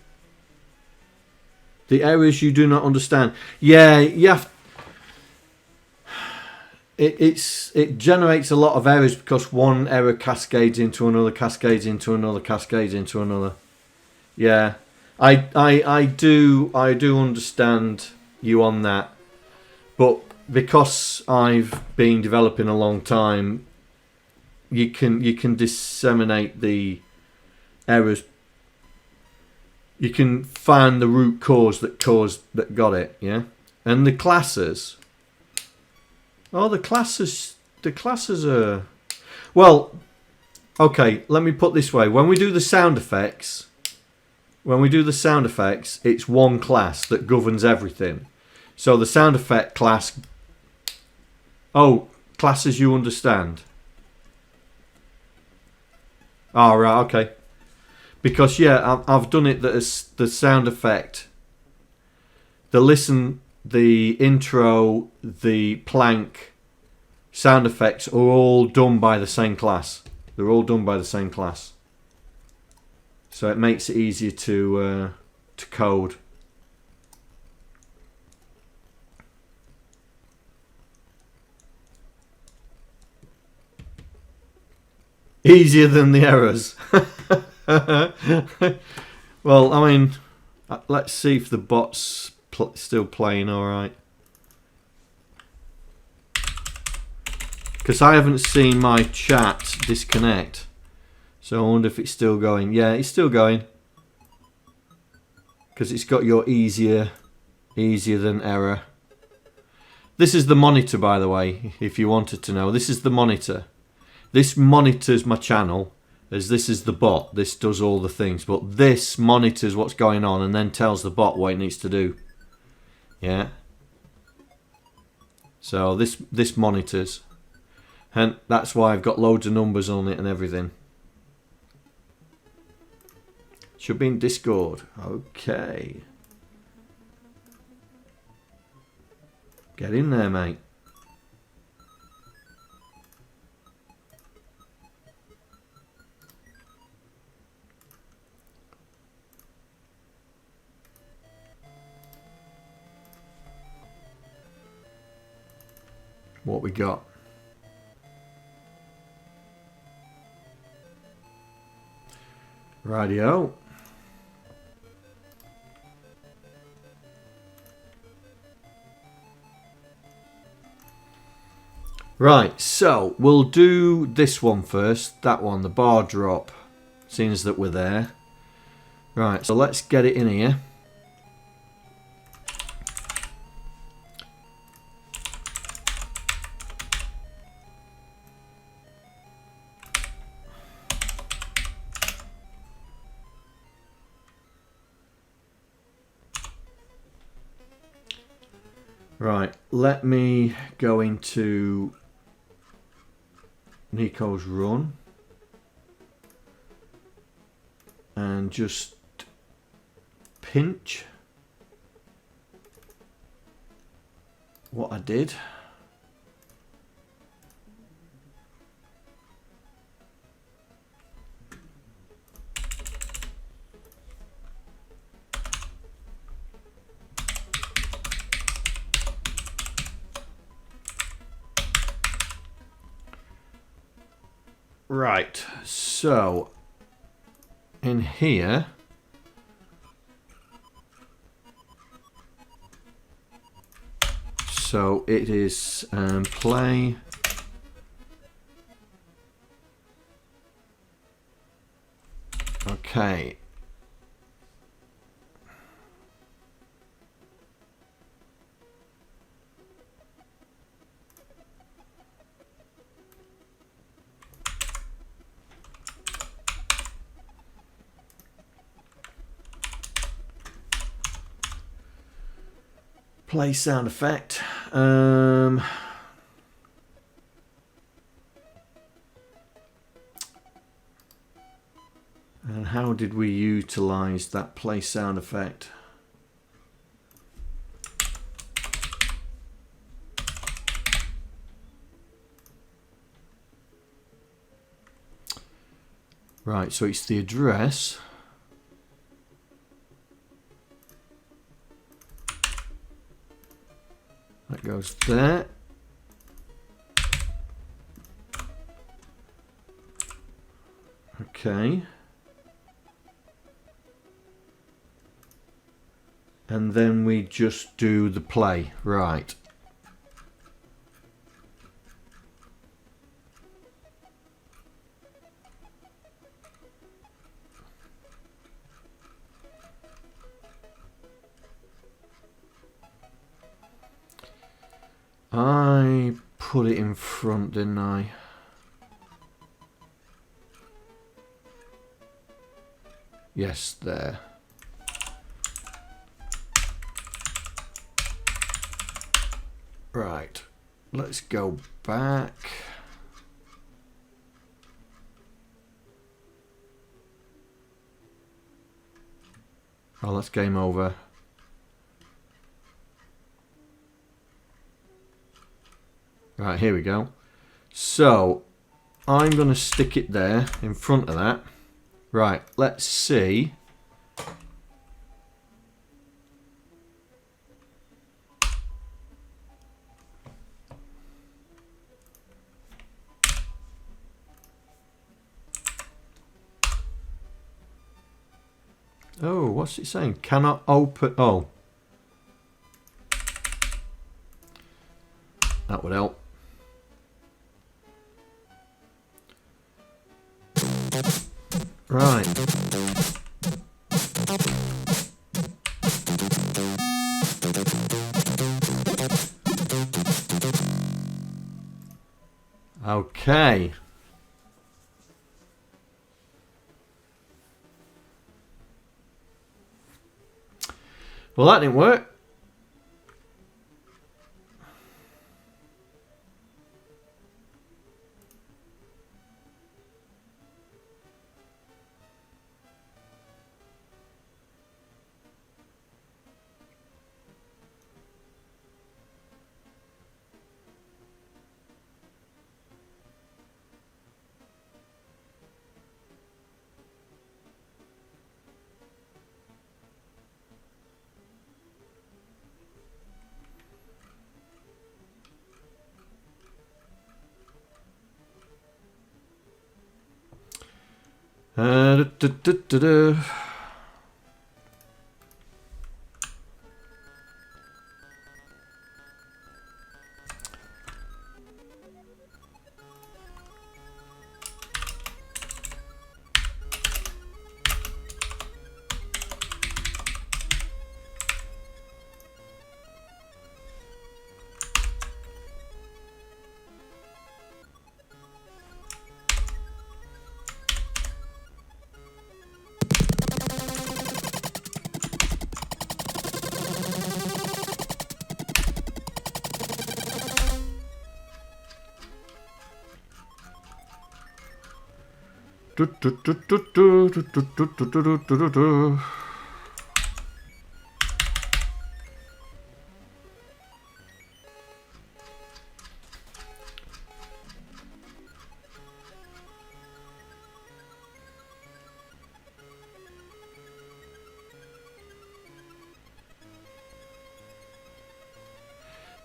The errors you do not understand. Yeah, you have. It generates a lot of errors because one error cascades into another, cascades into another, cascades into another. Yeah, I do understand you on that, but because I've been developing a long time, you can disseminate the errors. You can find the root cause that got it, yeah? And the classes. Oh, the classes are... Well, okay, let me put this way. When we do the sound effects, it's one class that governs everything. So the sound effect class... Oh, classes you understand. Oh, right, okay. Because, yeah, I've done it that as the sound effect, the listen, the intro, the plank, sound effects are all done by the same class. They're all done by the same class. So it makes it easier to code. Easier than the errors. Well, I mean, let's see if the bot's still playing alright. Because I haven't seen my chat disconnect. So I wonder if it's still going. Yeah, it's still going. Because it's got your easier than error. This is the monitor, by the way, if you wanted to know. This is the monitor. This monitors my channel. As this is the bot, this does all the things, but this monitors what's going on and then tells the bot what it needs to do. Yeah. So this monitors, and that's why I've got loads of numbers on it and everything. Should be in Discord. Okay. Get in there, mate. what we got. Rightio. Right, so we'll do this one first. That one, the bar drop. Seeing as that we're there. Right, so let's get it in here. Right, let me go into Nico's run and just pinch what I did. Right, so in here, so it is play okay. Play sound effect. And how did we utilize that play sound effect? Right, so it's the address. That goes there. Okay. And then we just do the play. Right. I put it in front, didn't I? Yes, there. Right. Let's go back. Oh, that's game over. Right, here we go. So, I'm going to stick it there in front of that. Right, let's see. Oh, what's it saying? Cannot open. Oh. That would help. Right. Okay. Well, that didn't work.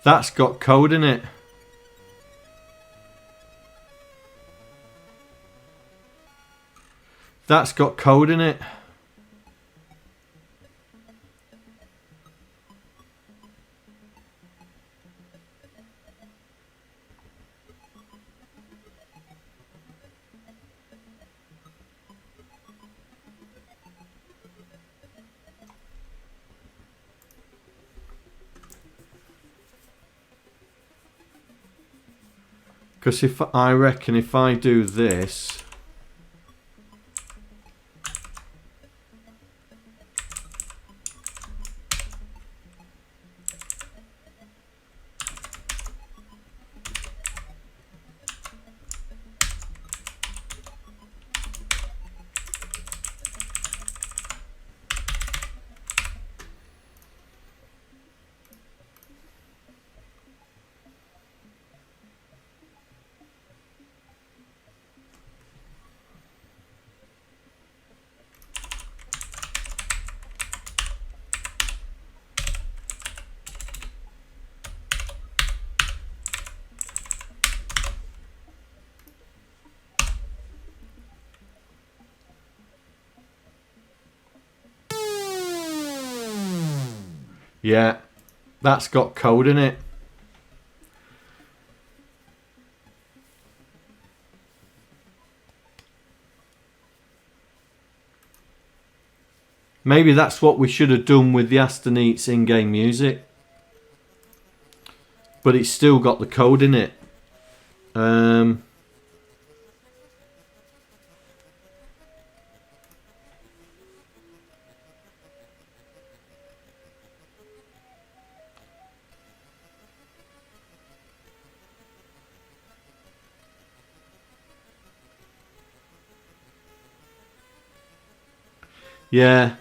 That's got code in it. That's got code in it. Because if I reckon if I do this, yeah, that's got code in it. Maybe that's what we should have done with the Aston Eats in-game music. But it's still got the code in it. Yeah.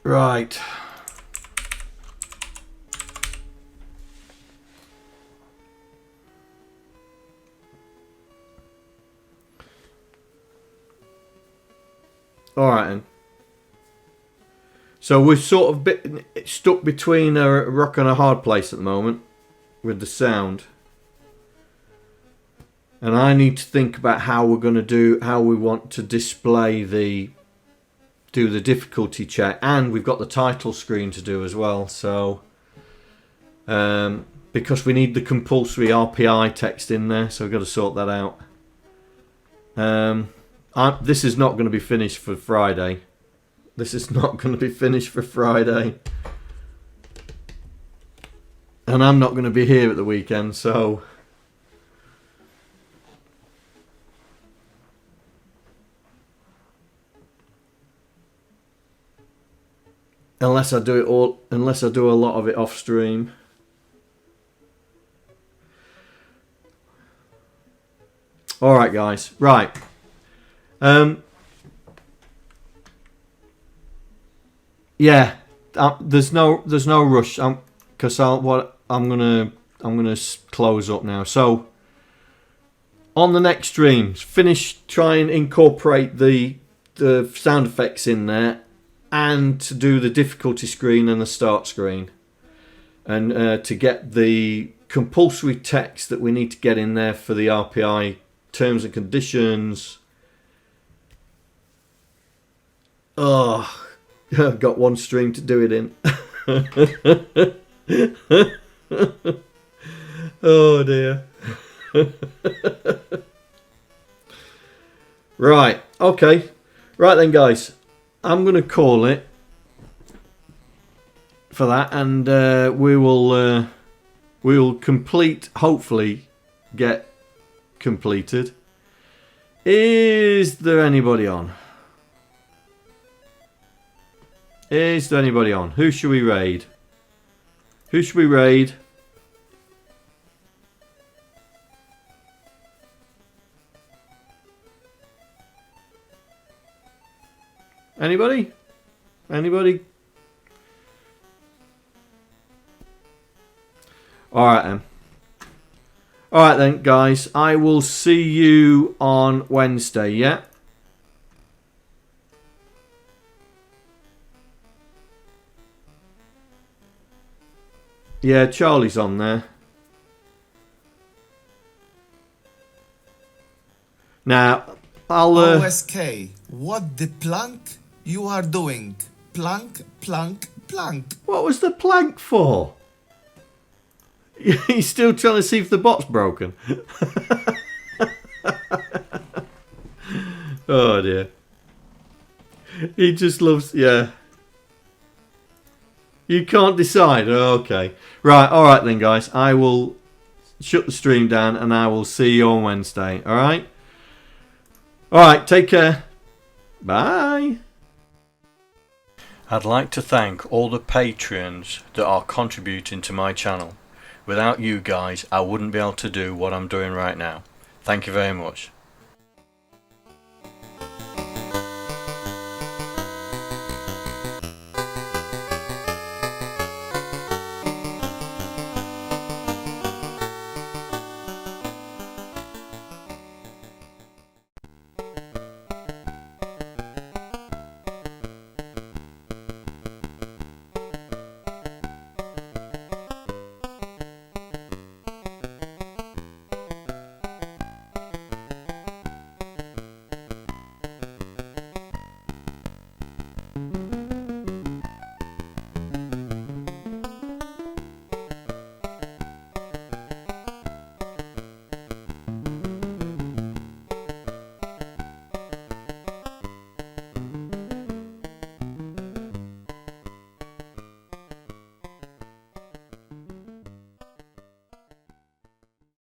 Right. All right then. So we're sort of stuck between a rock and a hard place at the moment with the sound. And I need to think about how we're going to do, how we want to display do the difficulty check, and we've got the title screen to do as well. So because we need the compulsory RPI text in there, so we've got to sort that out. This is not going to be finished for Friday. This is not going to be finished for Friday. And I'm not going to be here at the weekend, so... Unless I do a lot of it off stream. Alright guys, right. Yeah, there's no rush. Because I'm gonna close up now. So on the next streams, try and incorporate the sound effects in there, and to do the difficulty screen and the start screen, and to get the compulsory text that we need to get in there for the RPI terms and conditions. Oh, I've got one stream to do it in. Oh dear. Right, okay. Right then guys, I'm going to call it for that, and we will complete, hopefully get completed. Is there anybody on? Is there anybody on? Who should we raid? Who should we raid? Anybody? Anybody? Alright then. Alright then, guys. I will see you on Wednesday, yeah? Yeah, Charlie's on there. Now, I'll... OSK, what the plank you are doing? Plank, plank, plank. What was the plank for? He's still trying to see if the bot's broken. Oh dear. He just loves... Yeah. You can't decide. Okay. Right, alright then guys. I will shut the stream down and I will see you on Wednesday. Alright? Alright, take care. Bye. I'd like to thank all the patrons that are contributing to my channel. Without you guys, I wouldn't be able to do what I'm doing right now. Thank you very much.